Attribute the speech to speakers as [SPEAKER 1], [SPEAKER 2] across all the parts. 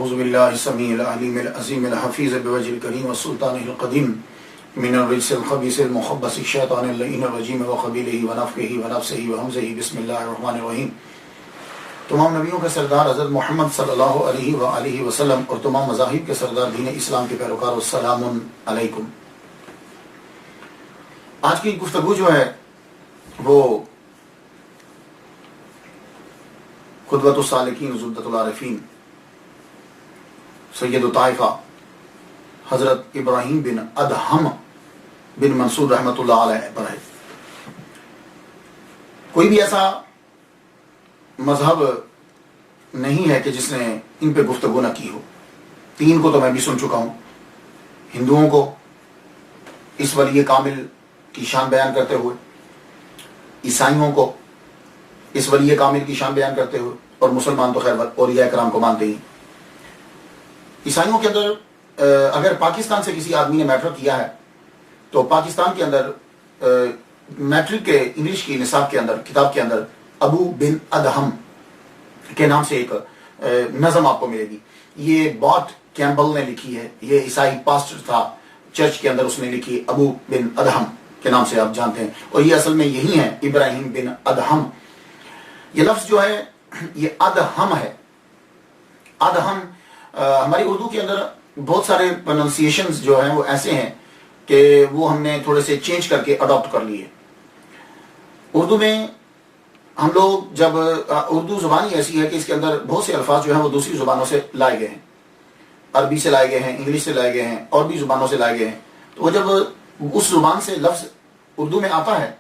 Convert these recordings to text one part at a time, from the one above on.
[SPEAKER 1] اعوذ باللہ السمیع العلیم العظیم الحفیظ بوجہ الکریم والسلطان القدیم من الرجس الخبیث المخبث الشیطان اللعین الرجیم وقبیلہ ونفخہ ونفسہ وہمزہ بسم اللہ الرحمن الرحیم۔ تمام نبیوں کے سردار حضرت محمد صلی اللہ علیہ وآلہ وسلم اور تمام مذاہب کے سردار دین اسلام کے پیروکار السلام علیکم۔ آج کی گفتگو جو ہے وہ قدوۃ السالکین زبدۃ العارفین سید الطائفہ حضرت ابراہیم بن ادہم بن منصور رحمۃ اللہ علیہ پر ہے۔ کوئی بھی ایسا مذہب نہیں ہے کہ جس نے ان پہ گفتگو نہ کی ہو۔ تین کو تو میں بھی سن چکا ہوں، ہندوؤں کو اس ولی کامل کی شان بیان کرتے ہوئے، عیسائیوں کو اس ولی کامل کی شان بیان کرتے ہوئے، اور مسلمان تو خیر اولیاء کرام کو مانتے ہی۔ عیسائیوں کے اندر اگر پاکستان سے کسی آدمی نے میٹرک کیا ہے تو پاکستان کے اندر میٹرک کے انگلش کی نصاب کے اندر کتاب کے اندر ابو بن ادہم کے نام سے ایک نظم آپ کو ملے گی۔ یہ باٹ کیمبل نے لکھی ہے، یہ عیسائی پاسٹر تھا چرچ کے اندر، اس نے لکھی ابو بن ادہم کے نام سے آپ جانتے ہیں، اور یہ اصل میں یہی ہے ابراہیم بن ادہم۔ یہ لفظ جو ہے یہ ادہم ہے۔ ادہم ہماری اردو کے اندر بہت سارے پروننسیشنز جو ہیں وہ ایسے ہیں کہ وہ ہم نے تھوڑے سے چینج کر کے اڈاپٹ کر لیے۔ اردو میں ہم لوگ جب اردو زبان ہی ایسی ہے کہ اس کے اندر بہت سے الفاظ جو ہیں وہ دوسری زبانوں سے لائے گئے ہیں، عربی سے لائے گئے ہیں، انگلش سے لائے گئے ہیں، اور بھی زبانوں سے لائے گئے ہیں۔ تو وہ جب اس زبان سے لفظ اردو میں آتا ہے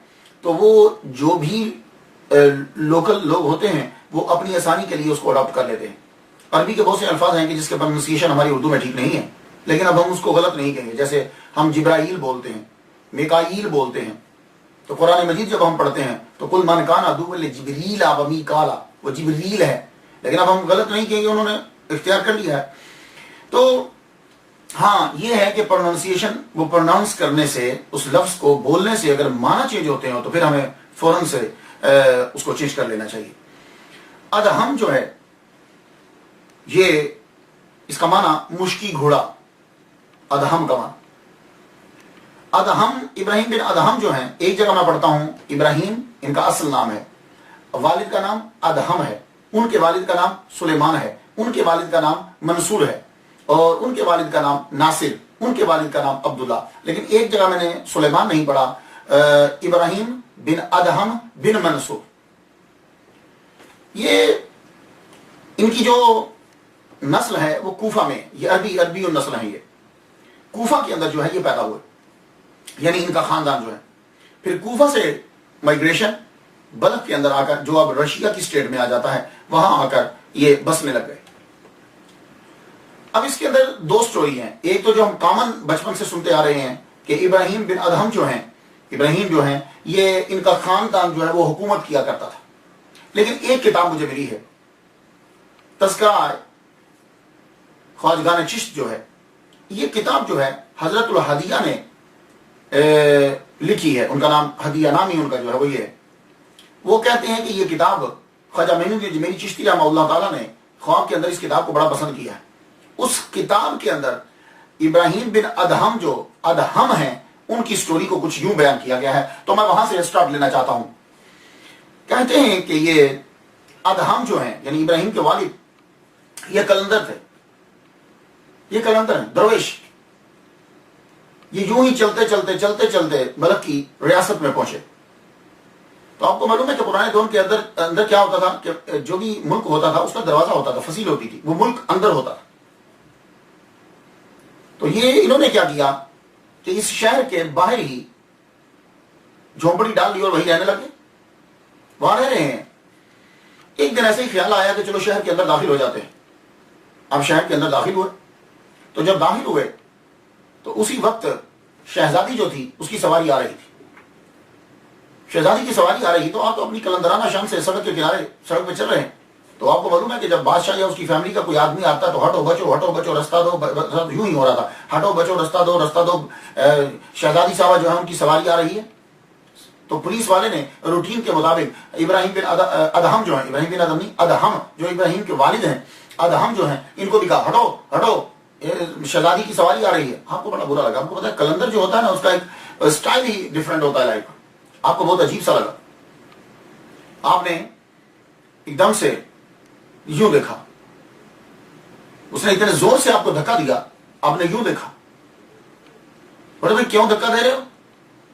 [SPEAKER 1] تو وہ جو بھی لوکل لوگ ہوتے ہیں وہ اپنی آسانی کے لیے اس کو اڈاپٹ کر لیتے ہیں۔ عربی کے بہت سے الفاظ ہیں کہ جس کے پروننسیشن ہماری اردو میں ٹھیک نہیں ہے، لیکن اب ہم اس کو غلط نہیں کہیں گے۔ جیسے ہم جبرائیل بولتے ہیں، میکائیل بولتے ہیں، تو قرآن مجید جب ہم پڑھتے ہیں تو کل من کان عدوا لجبریل و میکالا، وہ جبریل ہے، لیکن اب ہم غلط نہیں کہیں گے، انہوں نے اختیار کر لیا ہے۔ تو ہاں یہ ہے کہ پروننسیشن، وہ پروناؤنس کرنے سے، اس لفظ کو بولنے سے اگر معنی چینج ہوتے ہیں تو پھر ہمیں فوراً سے اس کو چینج کر لینا چاہیے۔ ادہم جو ہے یہ اس کا معنی مشکی گھوڑا، ادہم کا معنی۔ ادہم ابراہیم بن ادہم جو ہیں، ایک جگہ میں پڑھتا ہوں ابراہیم ان کا اصل نام ہے، والد کا نام ادہم ہے، ان کے والد کا نام سلیمان ہے، ان کے والد کا نام منصور ہے، اور ان کے والد کا نام ناصر، ان کے والد کا نام عبداللہ۔ لیکن ایک جگہ میں نے سلیمان نہیں پڑھا، ابراہیم بن ادہم بن منصور۔ یہ ان کی جو نسل ہے وہ کوفہ میں، یہ عربی النسل ہے، یہ کوفہ کے اندر جو ہے یہ پیدا ہوئے، یعنی ان کا خاندان جو ہے۔ پھر کوفہ سے مائگریشن بلخ کے اندر آ کر، جو اب رشیا کی سٹیٹ میں آ جاتا ہے، وہاں آ کر یہ بسنے لگ گئے۔ اب اس کے اندر دو سٹوری ہیں۔ ایک تو جو ہم کامن بچپن سے سنتے آ رہے ہیں کہ ابراہیم بن ادہم جو ہیں، ابراہیم جو ہیں، یہ ان کا خاندان جو ہے وہ حکومت کیا کرتا تھا۔ لیکن ایک کتاب مجھے ملی ہے، تذکرہ خواجگان چشت جو ہے، یہ کتاب جو ہے حضرت الہدیہ نے لکھی ہے، ان کا نام ہدیہ نامی ان کا جو ہے وہ یہ ہے۔ وہ کہتے ہیں کہ یہ کتاب خواجہ میری چشتی رحمہ اللہ تعالیٰ نے خواب کے اندر اس کتاب کو بڑا پسند کیا ہے۔ اس کتاب کے اندر ابراہیم بن ادہم جو ادہم ہیں ان کی سٹوری کو کچھ یوں بیان کیا گیا ہے، تو میں وہاں سے سٹارٹ لینا چاہتا ہوں۔ کہتے ہیں کہ یہ ادہم جو ہیں، یعنی ابراہیم کے والد، یہ کلندر تھے، یہ کلندر ہیں، درویش۔ یہ یوں ہی چلتے بلخ کی ریاست میں پہنچے۔ تو آپ کو معلوم ہے کہ پرانے دور کے اندر کیا ہوتا تھا کہ جو بھی ملک ہوتا تھا اس کا دروازہ ہوتا تھا، فصیل ہوتی تھی، وہ ملک اندر ہوتا تھا۔ تو یہ انہوں نے کیا کیا کہ اس شہر کے باہر ہی جھونپڑی ڈال لی اور وہی رہنے لگے، وہاں رہ رہے ہیں۔ ایک دن ایسے ہی خیال آیا کہ چلو شہر کے اندر داخل ہو جاتے ہیں۔ اب شہر کے اندر داخل ہوئے، تو جب داخل ہوئے تو اسی وقت شہزادی جو تھی اس کی سواری آ رہی تھی۔ شہزادی کی سواری آ رہی تو آپ تو اپنی کلندرانہ شان سے سڑک کے کنارے سڑک پہ چل رہے ہیں۔ تو آپ کو معلوم ہے کہ جب بادشاہ یا اس کی فیملی کا کوئی آدمی آتا ہے تو ہٹو بچو رستہ دو، یوں ہی ہو رہا تھا، ہٹو بچو رستہ دو۔ شہزادی صاحبہ جو ہے ان کی سواری آ رہی ہے، تو پولیس والے نے روٹین کے مطابق ابراہیم بن ادہم جو ہیں، ابراہیم بن ادہم نہیں، ادہم جو ابراہیم کے والد ہیں، ادہم جو ہیں ان کو بھی کہا ہٹو ہٹو، شہزادی کی سواری آ رہی ہے. آپ کو بڑا برا لگا. آپ کو پتا ہے کلندر جو ہوتا ہے نا اس کا ایک اسٹائل ہی ڈفرینٹ ہوتا ہے لائف کا. آپ کو بہت عجیب سا لگا. آپ نے ایک دم سے یوں دیکھا، اس نے اتنے زور سے آپ کو دھکا دیا، آپ نے یوں دیکھا. بڑے بھائی کیوں دھکا دے رہے ہو؟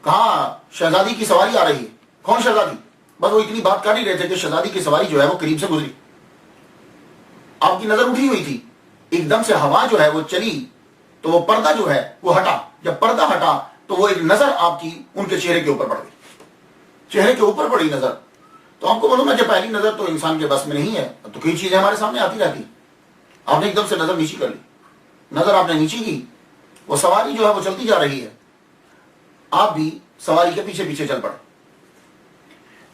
[SPEAKER 1] کہاں شہزادی کی سواری آ رہی ہے. کون شہزادی؟ بس وہ اتنی بات کر ہی رہے تھے کہ شہزادی کی سواری جو ہے وہ قریب سے گزری. آپ کی نظر اٹھی ہوئی تھی، ایک دم سے ہوا جو ہے وہ چلی تو وہ پردہ جو ہے وہ ہٹا. جب پردہ ہٹا تو وہ ایک نظر آپ کی ان کے چہرے کے اوپر پڑ گئی. چہرے کے اوپر پڑی نظر. تو آپ کو معلوم ہے کہ پہلی نظر تو انسان کے بس میں نہیں ہے، تو کئی چیزیں ہمارے سامنے آتی رہتی. آپ نے ایک دم سے نظر نیچی کر لی. نظر آپ نے نیچی کی، وہ سواری جو ہے وہ چلتی جا رہی ہے، آپ بھی سواری کے پیچھے پیچھے چل پڑے.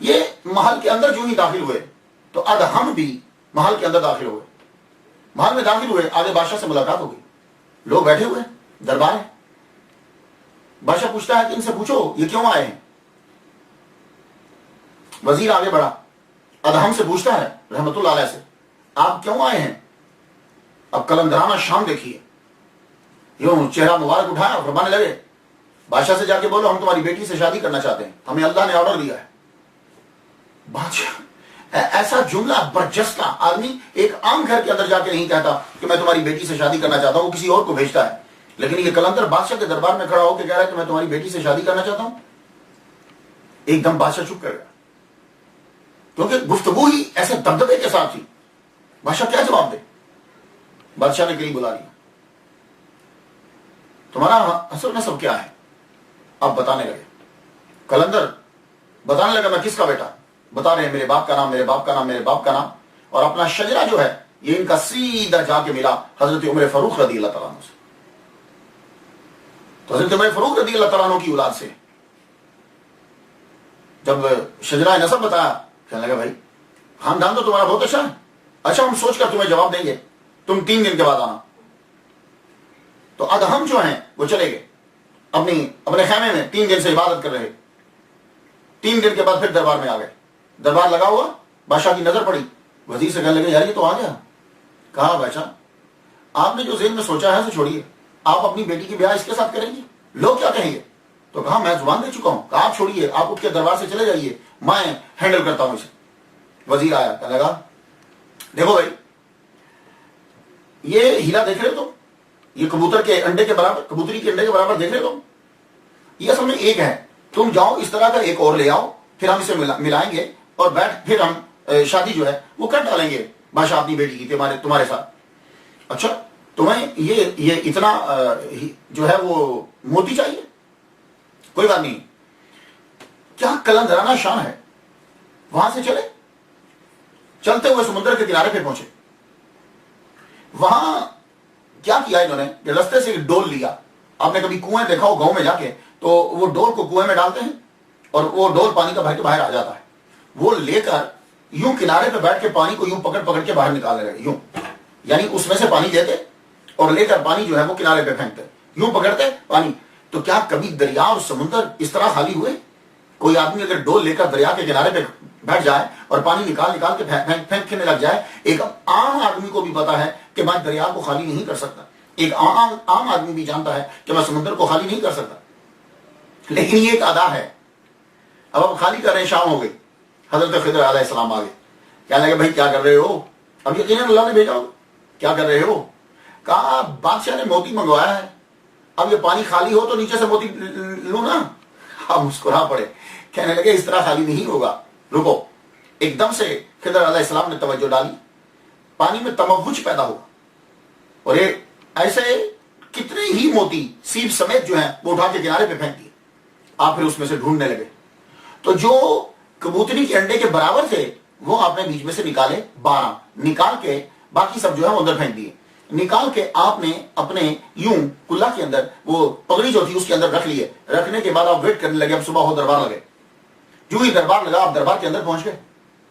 [SPEAKER 1] یہ محل کے اندر جو ہی داخل ہوئے تو ادہم بھی محل کے اندر داخل ہوئے. محل میں داخل ہوئے، آگے بادشاہ سے ملاقات ہو گئی. لوگ بیٹھے ہوئے، دربار ہے. بادشاہ پوچھتا ہے کہ ان سے پوچھو یہ کیوں آئے ہیں. وزیر آگے بڑھا، ادہم سے پوچھتا ہے رحمت اللہ علیہ سے، آپ کیوں آئے ہیں؟ اب کلندرانہ شان دیکھیے. یوں چہرہ مبارک اٹھایا، فرمانے لگے بادشاہ سے جا کے بولو ہم تمہاری بیٹی سے شادی کرنا چاہتے ہیں، ہمیں اللہ نے آرڈر دیا ہے. بادشاہ ایسا جملہ برجستہ آدمی ایک عام گھر کے اندر جا کے نہیں کہتا کہ میں تمہاری بیٹی سے شادی کرنا چاہتا ہوں، وہ کسی اور کو بھیجتا ہے. لیکن یہ کلندر بادشاہ کے دربار میں کھڑا ہو کے کہہ رہا ہے کہ میں تمہاری بیٹی سے شادی کرنا چاہتا ہوں. ایک دم بادشاہ چپ کر گیا، کیونکہ گفتگو ہی ایسے دبدبے کے ساتھ تھی. بادشاہ کیا جواب دے؟ بادشاہ نے قریب بلا لیا. تمہارا اصل نسب کیا ہے؟ آپ بتانے لگے. کلندر بتانے لگا میں کس کا بیٹا؟ بتا رہے ہیں میرے باپ کا نام، میرے باپ کا نام، میرے باپ کا نام. اور اپنا شجرہ جو ہے یہ ان کا سیدھا جا کے ملا حضرت عمر فاروق رضی اللہ تعالیٰ عنہ سے. تو حضرت عمر فاروق رضی اللہ تعالیٰ عنہ کی اولاد سے جب شجرہ نسب بتایا، کہنے لگا بھائی خاندان تو تمہارا بہت اچھا ہے. اچھا ہم سوچ کر تمہیں جواب دیں گے، تم 3 دن کے بعد آنا. تو ادہم جو ہیں وہ چلے گئے اپنے خیمے میں، 3 دن سے عبادت کر رہے. 3 دن کے بعد پھر دربار میں آ گئے. دربار لگا ہوا، بادشاہ کی نظر پڑی. وزیر سے کہنے لگے یار یہ تو آ گیا. کہا بادشاہ آپ نے جو ذہن میں سوچا ہے اسے چھوڑیے، آپ اپنی بیٹی کی بیاہ اس کے ساتھ کریں گے، لوگ کیا کہیں گے؟ تو کہا میں زبان دے چکا ہوں، کہا آپ چھوڑیے، آپ اٹھ کے دربار سے چلے جائیے، میں ہینڈل کرتا ہوں اسے. وزیر آیا، کہنے لگا دیکھو بھائی یہ ہیرا دیکھ رہے تو، یہ کبوتر کے انڈے کے برابر، کبوتری کے انڈے کے برابر دیکھ رہے تو، یہ اصل میں ایک ہے. تم جاؤ اس طرح کا ایک اور لے آؤ، پھر ہم اسے ملائیں گے اور بیٹھ پھر ہم شادی جو ہے وہ کر ڈالیں گے بادشاہ اپنی بیٹی کی تمہارے ساتھ. اچھا تمہیں یہ اتنا جو ہے وہ موتی چاہیے؟ کوئی بات نہیں. کیا کلندرانہ شان ہے. وہاں سے چلتے ہوئے سمندر کے کنارے پہ پہنچے. وہاں کیا کیا انہوں نے کہ رستے سے ایک ڈول لیا. آپ نے کبھی کنویں دیکھا ہو گاؤں میں جا کے، تو وہ ڈول کو کنویں میں ڈالتے ہیں اور وہ ڈول پانی کا بھر کے باہر آ جاتا ہے. وہ لے کر یوں کنارے پہ بیٹھ کے پانی کو یوں پکڑ کے باہر نکالنے لگے. یوں یعنی اس میں سے پانی لیتے اور لے کر پانی جو ہے وہ کنارے پہ پھینکتے، یوں پکڑتے پانی. تو کیا کبھی دریا اور سمندر اس طرح خالی ہوئے؟ کوئی آدمی اگر ڈول لے کر دریا کے کنارے پہ بیٹھ جائے اور پانی نکال کے پھینکنے لگ جائے، ایک عام آدمی کو بھی پتا ہے کہ میں دریا کو خالی نہیں کر سکتا. ایک عام آدمی بھی جانتا ہے کہ میں سمندر کو خالی نہیں کر سکتا. لیکن یہ ایک ادا ہے. اب آپ خالی کر رہے ہیں، شام ہو گئی، حضرت خضر علیہ السلام آ گئے. کہنے لگے بھائی کیا کر رہے ہو؟ اب یقیناً اللہ نے بھیجا ہو. کیا کر رہے ہو؟ کہا بادشاہ نے موتی منگوایا ہے، اب یہ پانی خالی ہو تو نیچے سے موتی لوں نا. آپ مسکرا پڑے، کہنے لگے اس طرح خالی نہیں ہوگا، رکو. ایک دم سے خضر علیہ السلام نے توجہ ڈالی، پانی میں تموج پیدا ہوا اور یہ ایسے کتنے ہی موتی سیب سمیت جو ہیں وہ اٹھا کے کنارے پہ پھینک دیے. آپ پھر اس میں سے ڈھونڈنے لگے تو جو کبوتری کے انڈے کے برابر تھے وہ آپ نے بیچ میں سے نکالے 12، نکال کے باقی سب جو ہے وہ اندر پھینک دیے. نکال کے آپ نے اپنے یوں کلا کے اندر وہ پگڑی جو تھی اس کے اندر رکھ لیے. رکھنے کے بعد آپ ویٹ کرنے لگے، اب صبح ہو دربار لگے. جو ہی دربار لگا آپ دربار کے اندر پہنچ گئے.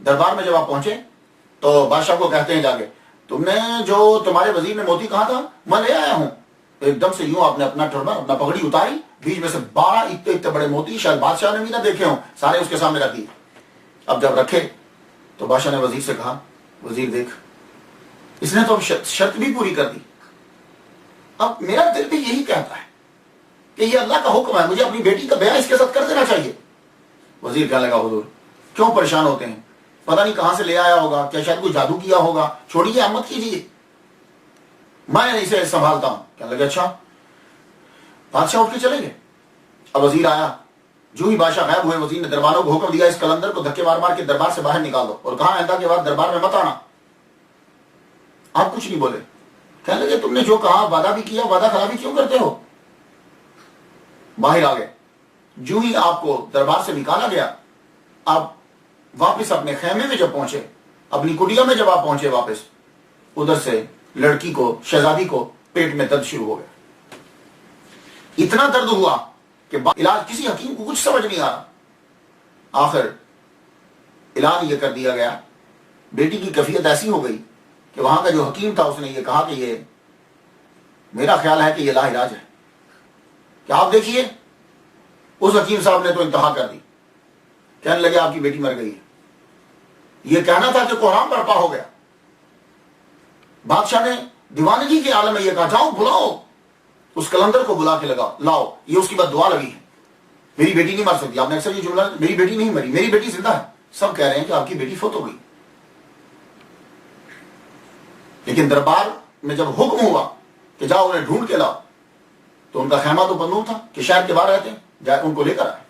[SPEAKER 1] دربار میں جب آپ پہنچے تو بادشاہ کو کہتے ہیں جا کے، تم نے جو تمہارے وزیر نے موتی کہا تھا میں لے آیا ہوں. ایک دم سے یوں آپ نے اپنا ٹربن، اپنا پگڑی اتاری، بیچ میں سے 12 اتنے بڑے موتی شاید بادشاہ نے بھی نہ دیکھے ہوں، سارے اس کے سامنے رکھ دیے. اب جب رکھے تو بادشاہ نے وزیر سے کہا وزیر دیکھ اس نے تو شرط بھی پوری کر دی. اب میرا دل بھی یہی کہتا ہے کہ یہ اللہ کا حکم ہے, مجھے اپنی بیٹی کا بیاہ اس کے ساتھ کر دینا چاہیے. وزیر کہنے لگا حضور کیوں پریشان ہوتے ہیں, پتہ نہیں کہاں سے لے آیا ہوگا, کیا شاید کوئی جادو کیا ہوگا, چھوڑیے مت کیجیے, میں اسے سنبھالتا ہوں. کہنے لگے اچھا. بادشاہ اٹھ کے چلے گئے. اب وزیر آیا, جو ہی بادشاہ غائب ہوئے وزیر نے درباروں کو حکم دیا اس قلندر کو دھکے مار مار کے دربار سے باہر نکال دو, اور کہا آئندہ کے بعد دربار میں مت آنا. آپ کچھ نہیں بولے. کہنے لگے تم نے جو کہا وعدہ بھی کیا, وعدہ خلافی کیوں کرتے ہو. باہر آ گئے. جو ہی آپ کو دربار سے نکالا گیا, آپ واپس اپنے خیمے میں جب پہنچے, اپنی کٹیا میں جب آپ پہنچے واپس, ادھر سے لڑکی کو, شہزادی کو پیٹ میں درد شروع ہو گیا. اتنا درد ہوا کہ علاج کسی حکیم کو کچھ سمجھ نہیں آ رہا. آخر اعلان یہ کر دیا گیا, بیٹی کی کیفیت ایسی ہو گئی کہ وہاں کا جو حکیم تھا اس نے یہ کہا کہ یہ میرا خیال ہے کہ یہ لا علاج ہے, کہ آپ دیکھیے. اس حکیم صاحب نے تو انتہا کر دی, کہنے لگے آپ کی بیٹی مر گئی ہے. یہ کہنا تھا کہ قرآن برپا ہو گیا. بادشاہ نے دیوانگی کے عالم میں یہ کہا جاؤ بلاؤ اس کلندر کو, بلا کے لگا لاؤ, یہ اس کی بد دعا لگی ہے, میری بیٹی نہیں مر سکتی. آپ نے اکثر یہ جملہ, میری بیٹی نہیں مری, میری بیٹی زندہ ہے. سب کہہ رہے ہیں کہ آپ کی بیٹی فوت ہو گئی. لیکن دربار میں جب حکم ہوا کہ جاؤ انہیں ڈھونڈ کے لاؤ, تو ان کا خیمہ تو بندوق تھا کہ شہر کے باہر رہتے ہیں, جائے ان کو لے کر آئے.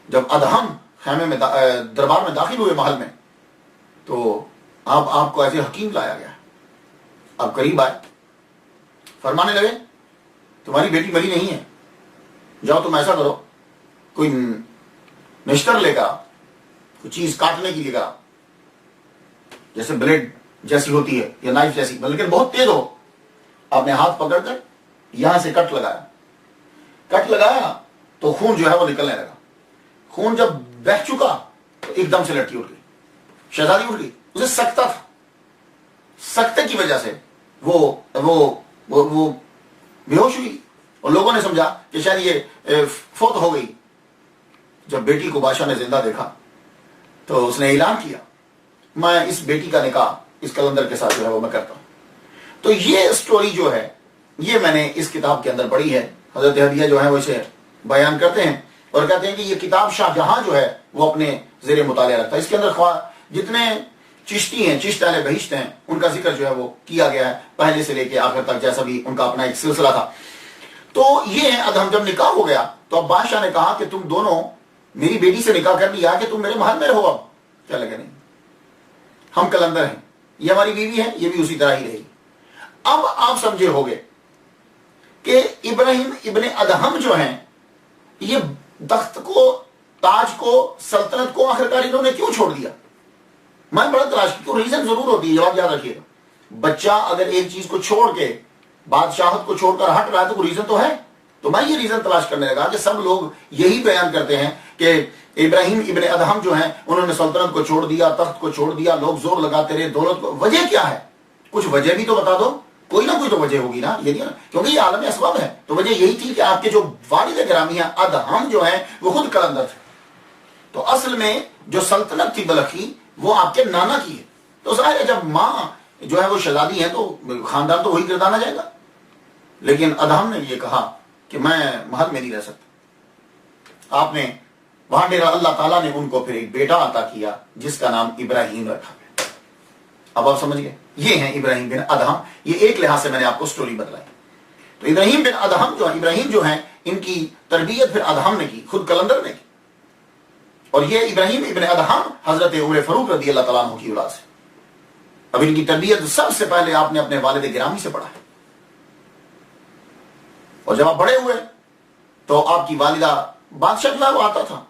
[SPEAKER 1] جب ادہم خیمے میں دربار میں داخل ہوئے محل میں, تو آپ کو ایسے حکیم لایا گیا. آپ قریب آئے, فرمانے لگے تمہاری بیٹی مری نہیں ہے, جاؤ تم ایسا کرو, کوئی نشتر لے کر, کوئی چیز کاٹنے کی لے کر, جیسے بلیڈ جیسی ہوتی ہے یا نائف جیسی, لیکن بہت تیز ہو. آپ نے ہاتھ پکڑ کر یہاں سے کٹ لگایا تو خون جو ہے وہ نکلنے لگا. خون جب بہہ چکا تو ایک دم سے لڑکی اٹھ گئی, شہزادی اٹھ گئی. اسے سکتا تھا, سکتے کی وجہ سے وہ بے ہوش ہوئی, اور لوگوں نے سمجھا کہ شاید یہ فوت ہو گئی. جب بیٹی کو بادشاہ نے زندہ دیکھا تو اس نے اعلان کیا میں اس بیٹی کا نکاح اس کلندر کے ساتھ جو ہے وہ میں کرتا ہوں. تو یہ سٹوری جو ہے یہ میں نے اس کتاب کے اندر پڑھی ہے. حضرت ہدیہ جو ہے وہ اسے بیان کرتے ہیں اور کہتے ہیں کہ یہ کتاب شاہ جہاں جو ہے وہ اپنے زیر مطالعہ رکھتا ہے. اس کے اندر جتنے چشتی ہیں, چشت اہل بہشت ہیں, ان کا ذکر جو ہے وہ کیا گیا ہے پہلے سے لے کے آخر تک, جیسا بھی ان کا اپنا ایک سلسلہ تھا. تو یہ ادہم جب نکاح ہو گیا تو اب بادشاہ نے کہا کہ تم دونوں میری بیٹی سے نکاح کر لیا کہ تم میرے محل میں رہو. اب کیا لگے, نہیں, ہم کلندر ہیں, یہ ہماری بیوی ہے, یہ بھی اسی طرح ہی رہے گی. اب آپ سمجھے ہوگے کہ ابراہیم ابن ادہم جو ہیں یہ تخت کو, تاج کو, سلطنت کو آخرکار انہوں نے کیوں چھوڑ دیا. میں بڑا تلاش کی, ریزن ضرور ہوتی ہے, جواب یاد رکھیے گا. بچہ اگر ایک چیز کو چھوڑ کے بادشاہت کو چھوڑ کر ہٹ رہا ہے تو کوئی ریزن تو ہے. تو میں یہ ریزن تلاش کرنے لگا کہ سب لوگ یہی بیان کرتے ہیں کہ ابراہیم ابن ادہم جو ہیں انہوں نے سلطنت کو چھوڑ دیا, تخت کو چھوڑ دیا, لوگ زور لگاتے رہے, دولت کو. وجہ کیا ہے, کچھ وجہ بھی تو بتا دو, کوئی نہ کوئی تو وجہ ہوگی نا, یہ نہیں نا, کیونکہ یہ عالم اسباب ہے. تو وجہ یہی تھی کہ آپ کے جو والد گرامی ہیں ادہم جو ہیں وہ خود کلندر تھے. تو اصل میں جو سلطنت تھی بلخی وہ آپ کے نانا کی ہے. تو ظاہر ہے جب ماں جو ہے وہ شہزادی ہے تو خاندان تو وہی گردانا جائے گا. لیکن ادہم نے یہ کہا کہ میں محل میں نہیں رہ سکتا. آپ نے وہاں ڈیرا, اللہ تعالیٰ نے ان کو پھر ایک بیٹا عطا کیا جس کا نام ابراہیم رکھا گیا. اب آپ سمجھ گئے, یہ ہیں ابراہیم بن ادہم. یہ ایک لحاظ سے میں نے آپ کو سٹوری بتلائی. تو ابراہیم بن ادہم جو ہیں ان کی تربیت پھر ادہم نے کی, خود کلندر نے کی. اور یہ ابراہیم ابن ادہم حضرت عمر فاروق رضی اللہ تعالیٰ عنہ کی اولاد سے. اب ان کی تربیت سب سے پہلے آپ نے اپنے والد گرامی سے پڑھا ہے. اور جب آپ بڑے ہوئے تو آپ کی والدہ, بادشاہ جو ہے وہ آتا تھا,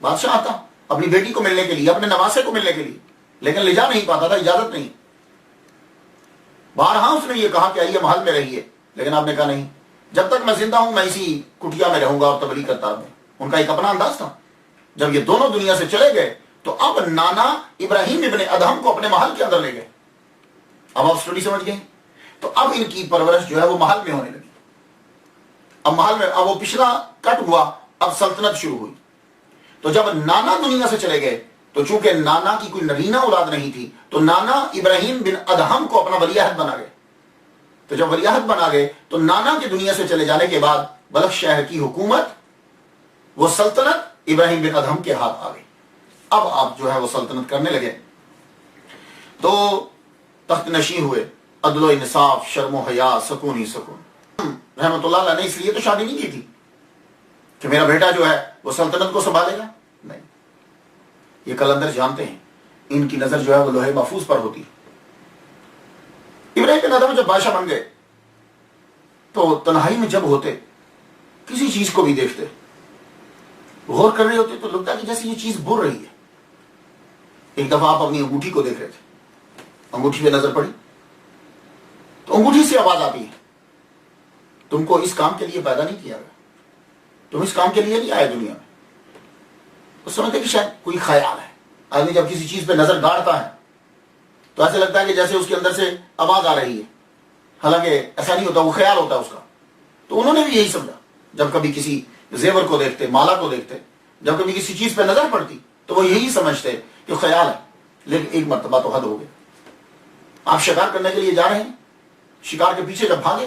[SPEAKER 1] بادشاہ آتا اپنی بیٹی کو ملنے کے لیے, اپنے نواسے کو ملنے کے لیے, لیکن لے جا نہیں پاتا تھا, اجازت نہیں. بارہا اس نے یہ کہا کہ آئیے محل میں رہیے, لیکن آپ نے کہا نہیں, جب تک میں زندہ ہوں میں اسی کٹیا میں رہوں گا اور تبلیغ کرتا رہوں. ان کا ایک اپنا انداز تھا. جب یہ دونوں دنیا سے چلے گئے تو اب نانا ابراہیم ابن ادہم کو اپنے محل کے اندر لے گئے. اب آپ سٹوری سمجھ گئے. تو اب ان کی پرورش جو ہے وہ محل میں ہونے لگی. اب محل میں, اب وہ پچھلا کٹ ہوا, اب سلطنت شروع ہوئی. تو جب نانا دنیا سے چلے گئے تو چونکہ نانا کی کوئی نرینہ اولاد نہیں تھی تو نانا ابراہیم بن ادہم کو اپنا ولیعہد بنا گئے. تو جب ولیعہد بنا گئے تو نانا کی دنیا سے چلے جانے کے بعد بلخ شہر کی حکومت، وہ سلطنت ابراہیم بن ادہم کے ہاتھ آ گئی. اب آپ جو ہے وہ سلطنت کرنے لگے تو تخت نشین ہوئے. عدل و انصاف، شرم و حیا، سکون ہی سکون. رحمت اللہ علیہ نے اس لیے تو شادی نہیں کی تھی کہ میرا بیٹا جو ہے وہ سلطنت کو سنبھالے گا، نہیں. یہ قلندر جانتے ہیں ان کی نظر جو ہے وہ لوہے محفوظ پر ہوتی. ابراہیم بن ادہم جب بادشاہ بن گئے تو تنہائی میں جب ہوتے، کسی چیز کو بھی دیکھتے، غور کر رہے ہوتے تو لگتا کہ جیسے یہ چیز بول رہی ہے. ایک دفعہ آپ اپنی انگوٹھی کو دیکھ رہے تھے، انگوٹھی پہ نظر پڑی تو انگوٹھی سے آواز آتی ہے، تم کو اس کام کے لیے پیدا نہیں کیا گیا، تم اس کام کے لیے نہیں آئے دنیا میں. تو سمجھتے کہ شاید کوئی خیال ہے. آدمی جب کسی چیز پہ نظر گاڑتا ہے تو ایسے لگتا ہے کہ جیسے اس کے اندر سے آواز آ رہی ہے، حالانکہ ایسا نہیں ہوتا، وہ خیال ہوتا ہے اس کا. تو انہوں نے بھی یہی سمجھا. جب کبھی کسی زیور کو دیکھتے، مالا کو دیکھتے، جب کبھی کسی چیز پہ نظر پڑتی تو وہ یہی سمجھتے کہ خیال ہے. لیکن ایک مرتبہ تو حد ہو گیا. آپ شکار کرنے کے لیے جا رہے ہیں، شکار کے پیچھے جب بھاگے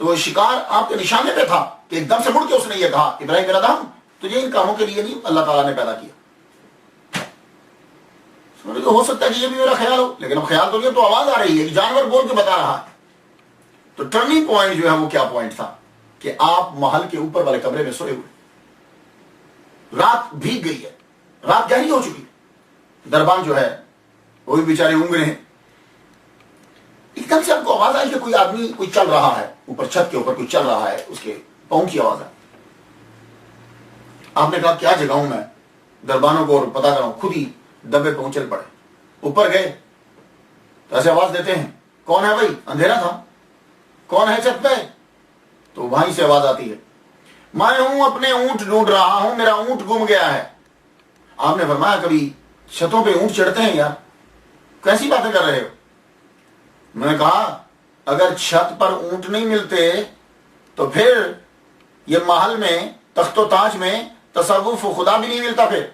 [SPEAKER 1] تو وہ شکار آپ کے نشانے پہ تھا کہ ایک دم سے مڑ کے اس نے یہ کہا، ابراہیم بن ادہم تجھے ان کاموں کے لیے نہیں اللہ تعالیٰ نے پیدا کیا. ہو سکتا ہے کہ یہ بھی میرا خیال ہو، لیکن اب خیال تو نہیں، تو آواز آ رہی ہے کہ جانور بول کے بتا رہا ہے. تو ٹرننگ پوائنٹ جو ہے وہ کیا پوائنٹ تھا کہ آپ محل کے اوپر والے کمرے میں سوئے ہوئے، رات بھیگ گئی ہے، رات گہری ہو چکی. دربان جو ہے وہ بھی بیچارے اونگ رہے ہیں. ایک دم سے آپ کو آواز آئی کہ کوئی آدمی کوئی چل رہا ہے، اوپر چھت کے اوپر کوئی چل رہا ہے، اس کے پاؤں کی آواز ہے. آپ نے کہا کیا جگاؤں میں دربانوں کو اور پتا کروں، خود ہی دبے پاؤں چل پڑے. اوپر گئے تو ایسے آواز دیتے ہیں، کون ہے بھائی؟ اندھیرا تھا. کون ہے چھت پہ؟ تو وہیں سے آواز آتی ہے، میں ہوں، اپنے اونٹ ڈھونڈ رہا ہوں، میرا اونٹ گم گیا ہے. آپ نے فرمایا کبھی چھتوں پہ اونٹ چڑھتے ہیں یار؟ کیسی باتیں کر رہے ہو؟ میں نے کہا اگر چھت پر اونٹ نہیں ملتے تو پھر یہ محل میں تخت و تاج میں تصوف و خدا بھی نہیں ملتا. پھر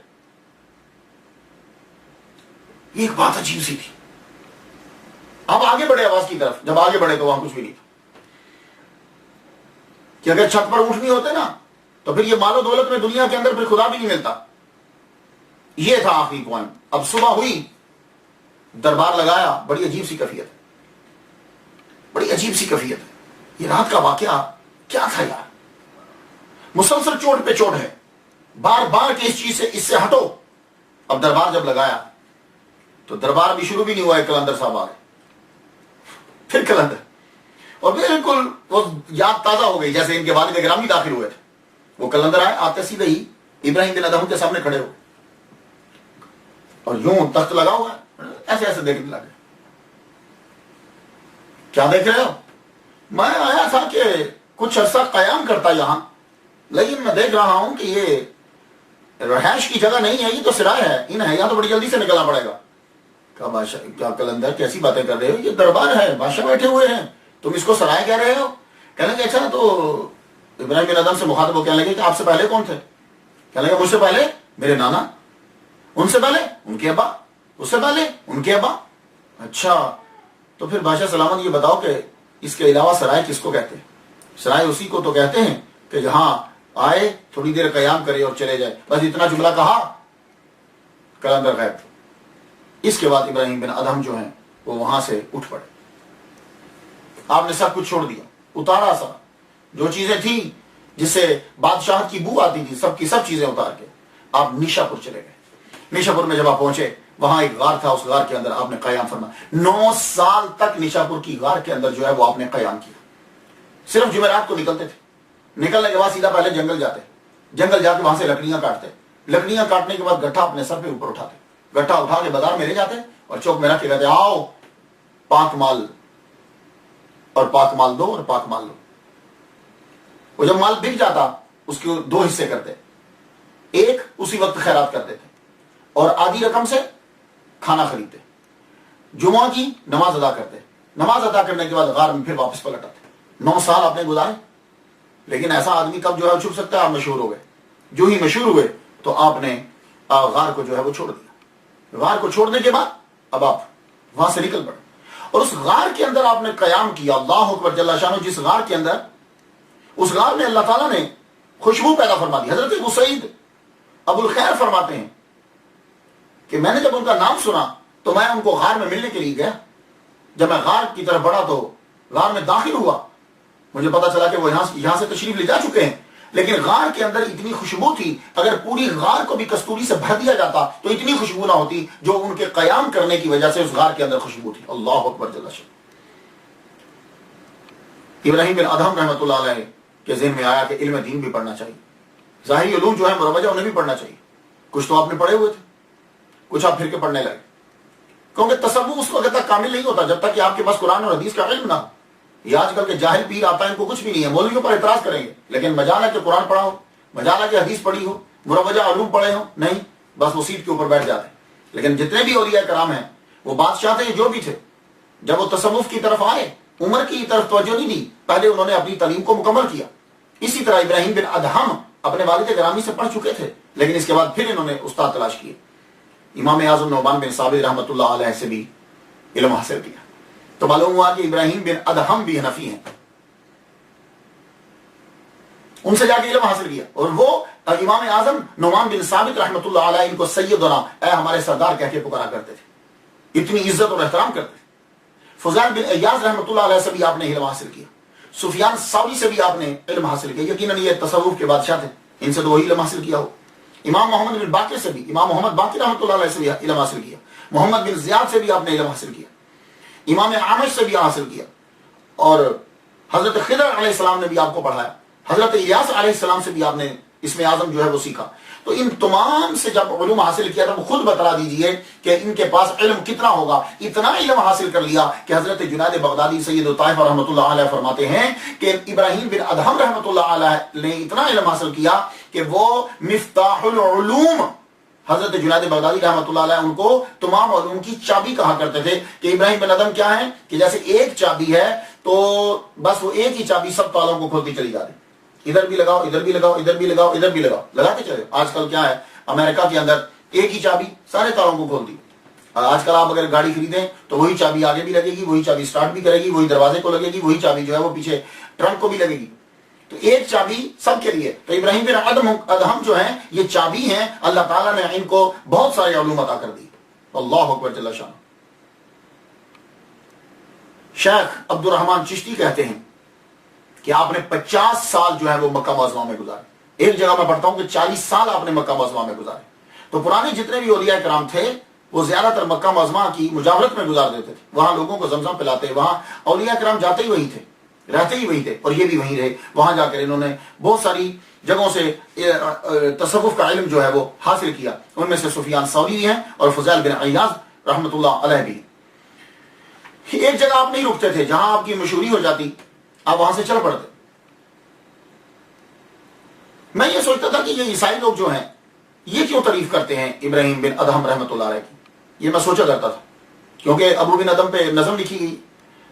[SPEAKER 1] یہ ایک بات عجیب سی تھی. آپ آگے بڑھے آواز کی طرف، جب آگے بڑھے تو وہاں کچھ بھی نہیں تھا کہ اگر چھت پر اونٹ نہیں ہوتے نا تو پھر یہ مال و دولت میں دنیا کے اندر پھر خدا بھی نہیں ملتا. یہ تھا آخری پوائنٹ. اب صبح ہوئی، دربار لگایا. بڑی عجیب سی کیفیت ہے، بڑی عجیب سی کیفیت ہے. یہ رات کا واقعہ کیا تھا یار؟ مسلسل چوٹ پہ چوٹ ہے، بار بار کہ اس چیز سے، اس سے ہٹو. اب دربار جب لگایا تو دربار بھی شروع بھی نہیں ہوا ہے، کلندر صاحب آ گئے. پھر کلندر، اور بالکل وہ یاد تازہ ہو گئی جیسے ان کے والد گرامی داخل ہوئے تھے. وہ کلندر آئے، آتے سیدھے ہی ابراہیم بن ادہم کے سامنے کھڑے ہو اور یوں تخت لگا ہوا ہے، ایسے ایسے دیکھنے لگے. کیا دیکھ رہے ہو؟ میں آیا تھا کہ کچھ عرصہ قیام کرتا یہاں، لیکن میں دیکھ رہا ہوں کہ یہ رہائش کی جگہ نہیں ہے، یہ تو سرائے ہے. ان ہے یہاں تو بڑی جلدی سے نکلنا پڑے گا. کہا بادشاہ، کیا کلندر کیسی باتیں کر رہے ہو؟ یہ دربار ہے، بادشاہ بیٹھے ہوئے ہیں، تم اس کو سرائے کہہ رہے ہو؟ کہنے لگے اچھا. تو ابراہیم بن ادہم سے مخاطب ہو کہنے لگے کہ آپ سے پہلے کون تھے؟ کہنے لگے مجھ سے پہلے میرے نانا، ان سے پہلے ان کے ابا، اس سے پہلے ان کے ابا. اچھا تو پھر بادشاہ سلامت یہ بتاؤ کہ اس کے علاوہ سرائے کس کو کہتے ہیں؟ سرائے اسی کو تو کہتے ہیں کہ جہاں آئے تھوڑی دیر قیام کرے اور چلے جائے. بس اتنا جملہ کہا، کلندر غائب. اس کے بعد ابراہیم بن ادہم جو ہیں وہ وہاں سے اٹھ پڑے. آپ نے سب کچھ چھوڑ دیا، اتارا سا جو چیزیں تھیں جس سے بادشاہت کی بو آتی تھی، سب کی سب چیزیں اتار کے آپ نیشا پور چلے گئے. نیشا پور میں جب آپ پہنچے وہاں ایک غار تھا، اس غار کے اندر آپ نے قیام فرمایا. 9 سال تک نیشا پور کی غار کے اندر جو ہے وہ آپ نے قیام کیا. صرف جمعرات کو نکلتے تھے، نکلنے کے بعد سیدھا پہلے جنگل جاتے، جنگل جا کے وہاں سے لکڑیاں کاٹتے، لکڑیاں کاٹنے کے بعد گٹھا اپنے سر پہ اوپر اٹھاتے، گٹھا اٹھا کے بازار میں لے جاتے اور چوک میں رکھ کے کہتے آؤ پاک مال اور پاک مال دو اور پاک مال لو. وہ جب مال بک جاتا اس کے 2 حصے کرتے، ایک اسی وقت خیرات کرتے تھے اور آدھی رقم سے کھانا خریدتے. جمعہ کی نماز ادا کرتے، نماز ادا کرنے کے بعد غار میں پھر واپس پلٹ آتے. 9 سال آپ نے گزارے. لیکن ایسا آدمی کب جو ہے چھپ سکتا ہے؟ آپ مشہور ہو گئے. جو ہی مشہور ہوئے تو آپ نے غار کو جو ہے وہ چھوڑ دیا. غار کو چھوڑنے کے بعد اب آپ وہاں سے نکل پڑے اور اس غار کے اندر آپ نے قیام کیا. اللہ اکبر جل شانہ. جس غار کے اندر، اس غار میں اللہ تعالیٰ نے خوشبو پیدا فرما دی. حضرت ابو سعید ابو الخیر فرماتے ہیں کہ میں نے جب ان کا نام سنا تو میں ان کو غار میں ملنے کے لیے گیا. جب میں غار کی طرف بڑھا تو غار میں داخل ہوا، مجھے پتا چلا کہ وہ یہاں سے تشریف لے جا چکے ہیں، لیکن غار کے اندر اتنی خوشبو تھی، اگر پوری غار کو بھی کستوری سے بھر دیا جاتا تو اتنی خوشبو نہ ہوتی جو ان کے قیام کرنے کی وجہ سے اس غار کے اندر خوشبو تھی. اللہ اکبر جل شانہ. ابراہیم بن ادہم رحمۃ اللہ علیہ کے ذہن میں آیا کہ علم دین بھی پڑھنا چاہیے، ظاہری علوم جو ہے مروجہ انہیں بھی پڑھنا چاہیے. کچھ تو آپ نے پڑھے ہوئے تھے، کچھ آپ پھر کے پڑھنے لگے، کیونکہ تصوف اس وقت تک کامل نہیں ہوتا جب تک کہ آپ کے پاس قرآن اور حدیث کا علم نہ ہو. یہ آج کل کے جاہل پیر آتا ہے، ان کو کچھ بھی نہیں ہے، مولویوں پر اعتراض کریں گے، لیکن مجال ہے کہ قرآن پڑھا ہو، مجال ہے کہ حدیث پڑھی ہو، مروجہ علوم پڑھے ہو، نہیں، بس وہ سیٹ کے اوپر بیٹھ جاتے ہیں. لیکن جتنے بھی اولیاء کرام ہیں، وہ بادشاہ تھے جو بھی تھے، جب وہ تصوف کی طرف آئے عمر کی طرف توجہ نہیں دی، پہلے انہوں نے اپنی تعلیم کو مکمل کیا. اسی طرح ابراہیم بن ادہم اپنے والد گرامی سے پڑھ چکے تھے، لیکن اس کے بعد پھر انہوں نے استاد تلاش کیے. امام اعظم نعمان بن ثابت رحمۃ اللہ علیہ سے بھی علم حاصل کیا. تو معلوم ہوا کہ ابراہیم بن ادہم بھی حنفی ہیں، ان سے جا کے علم حاصل کیا. اور وہ امام اعظم نعمان بن ثابت رحمۃ اللہ علیہ ان کو سیدنا، اے ہمارے سردار کہہ کے پکارا کرتے تھے، اتنی عزت اور احترام کرتے تھے. فضیل بن ایاز رحمۃ اللہ علیہ سے بھی آپ نے علم حاصل کیا. سفیان ثوری سے بھی آپ نے علم حاصل کیا. یقیناً یہ تصوف کے بادشاہ تھے، ان سے تو وہی علم حاصل کیا ہو. امام محمد بن باقر سے بھی، امام محمد باقر رحمۃ اللہ علیہ سے بھی علم حاصل کیا. محمد بن زیاد سے بھی آپ نے علم حاصل کیا. امام عامش سے بھی حاصل کیا. اور حضرت خضر علیہ السلام نے بھی آپ کو پڑھایا. حضرت الیاس علیہ السلام سے بھی آپ نے اسم اعظم جو ہے وہ سیکھا. تو ان تمام سے جب علوم حاصل کیا تو خود بتلا دیجئے کہ ان کے پاس علم کتنا ہوگا. اتنا علم حاصل کر لیا کہ حضرت جنید بغدادی سید الطائف رحمۃ اللہ علیہ فرماتے ہیں کہ ابراہیم بن ادہم رحمۃ اللہ علیہ نے اتنا علم حاصل کیا کہ وہ مفتاح العلوم، حضرت جنید بغدادی رحمۃ اللہ علیہ ان کو تمام علوم کی چابی کہا کرتے تھے. کہ ابراہیم بن ادہم کیا ہے کہ جیسے ایک چابی ہے تو بس وہ ایک ہی چابی سب تالوں کو کھولتی چلی جاتی، ادھر بھی لگاؤ، ادھر بھی لگاؤ، ادھر بھی لگاؤ، ادھر بھی لگاؤ، لگاتے چلے. آج کل کیا ہے، امریکہ کے اندر ایک ہی چابی سارے تالوں کو کھولتی. آج کل آپ اگر گاڑی خریدیں تو وہی چابی آگے بھی لگے گی، وہی چابی سٹارٹ بھی کرے گی، وہی دروازے کو لگے گی، وہی چابی جو ہے وہ پیچھے ٹرنک کو بھی لگے گی. تو ایک چابی سب کے لیے. تو ابراہیم بن ادہم جو ہیں یہ چابی ہیں، اللہ تعالیٰ نے ان کو بہت سارے علوم عطا کر دی. اللہ اکبر جل شانہ. شیخ عبد الرحمن چشتی کہتے ہیں کہ آپ نے 50 سال جو ہے وہ مکہ معظمہ میں گزارے. ایک جگہ میں پڑھتا ہوں کہ 40 سال آپ نے مکہ معظمہ میں گزارے. تو پرانے جتنے بھی اولیاء کرام تھے وہ زیادہ تر مکہ معظمہ کی مجاورت میں گزار دیتے تھے. وہاں لوگوں کو زمزم پلاتے، وہاں اولیاء کرام جاتے ہی وہی تھے، رہتے ہی وہی تھے، اور یہ بھی وہیں رہے. وہاں جا کر انہوں نے بہت ساری جگہوں سے تصوف کا علم جو ہے وہ حاصل کیا. ان میں سے سفیان ثوری بھی ہیں اور فضیل بن ایاز رحمۃ اللہ علیہ بھی. ایک جگہ آپ نہیں رکتے تھے، جہاں آپ کی مشہوری ہو جاتی آپ وہاں سے چل پڑتے. میں یہ سوچتا تھا کہ یہ عیسائی لوگ جو ہیں یہ کیوں تعریف کرتے ہیں ابراہیم بن ادہم رحمۃ اللہ علیہ کی. یہ میں سوچا کرتا تھا کیونکہ ابو بن ادم پہ نظم لکھی گئی.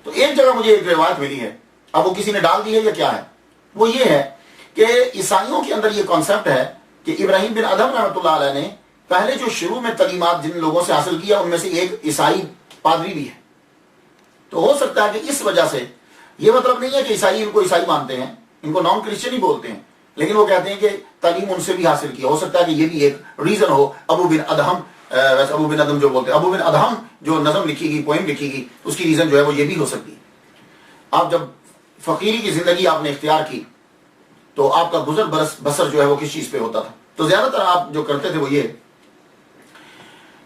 [SPEAKER 1] تو ایک جگہ مجھے ایک روایت ملی ہے، اب وہ کسی نے ڈال دی ہے یا کیا ہے، وہ یہ ہے کہ عیسائیوں کے اندر یہ کانسیپٹ ہے کہ ابراہیم بن ادہم رحمۃ اللہ علیہ نے پہلے جو شروع میں تعلیمات جن لوگوں سے حاصل کیا ان میں سے ایک عیسائی پادری بھی ہے. تو ہو سکتا ہے کہ اس وجہ سے، یہ مطلب نہیں ہے کہ عیسائی ان کو عیسائی مانتے ہیں، ان کو نان کرسچن ہی بولتے ہیں، لیکن وہ کہتے ہیں کہ تعلیم ان سے بھی حاصل کیا. ہو سکتا ہے کہ یہ بھی ایک ریزن ہو. ابو بن ادہم، ویسے ابو بن ادم جو بولتے ہیں، ابو بن ادہم جو نظم لکھی گئی، پوئم لکھی گئی، اس کی ریزن جو ہے وہ یہ بھی ہو سکتی ہے. آپ جب فقیری کی زندگی آپ نے اختیار کی تو آپ کا گزر بسر جو ہے وہ کس چیز پہ ہوتا تھا؟ تو زیادہ تر آپ جو کرتے تھے وہ یہ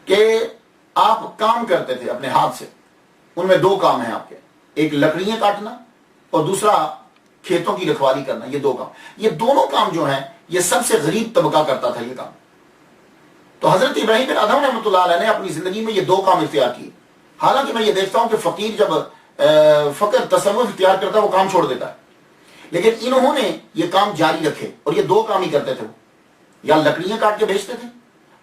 [SPEAKER 1] کہ آپ کام کرتے تھے اپنے ہاتھ سے. ان میں 2 کام ہیں آپ کے، ایک لکڑیاں کاٹنا اور دوسرا کھیتوں کی رکھوالی کرنا. یہ 2 کام، یہ دونوں کام جو ہیں یہ سب سے غریب طبقہ کرتا تھا یہ کام. تو حضرت ابراہیم بن ادہم رحمۃ اللہ علیہ نے اپنی زندگی میں یہ 2 کام اختیار کیے. حالانکہ میں یہ دیکھتا ہوں کہ فقیر جب فقر تصوف اختیار کرتا ہے وہ کام چھوڑ دیتا ہے، لیکن انہوں نے یہ کام جاری رکھے اور یہ 2 کام ہی کرتے تھے. یا لکڑیاں کاٹ کے بیچتے تھے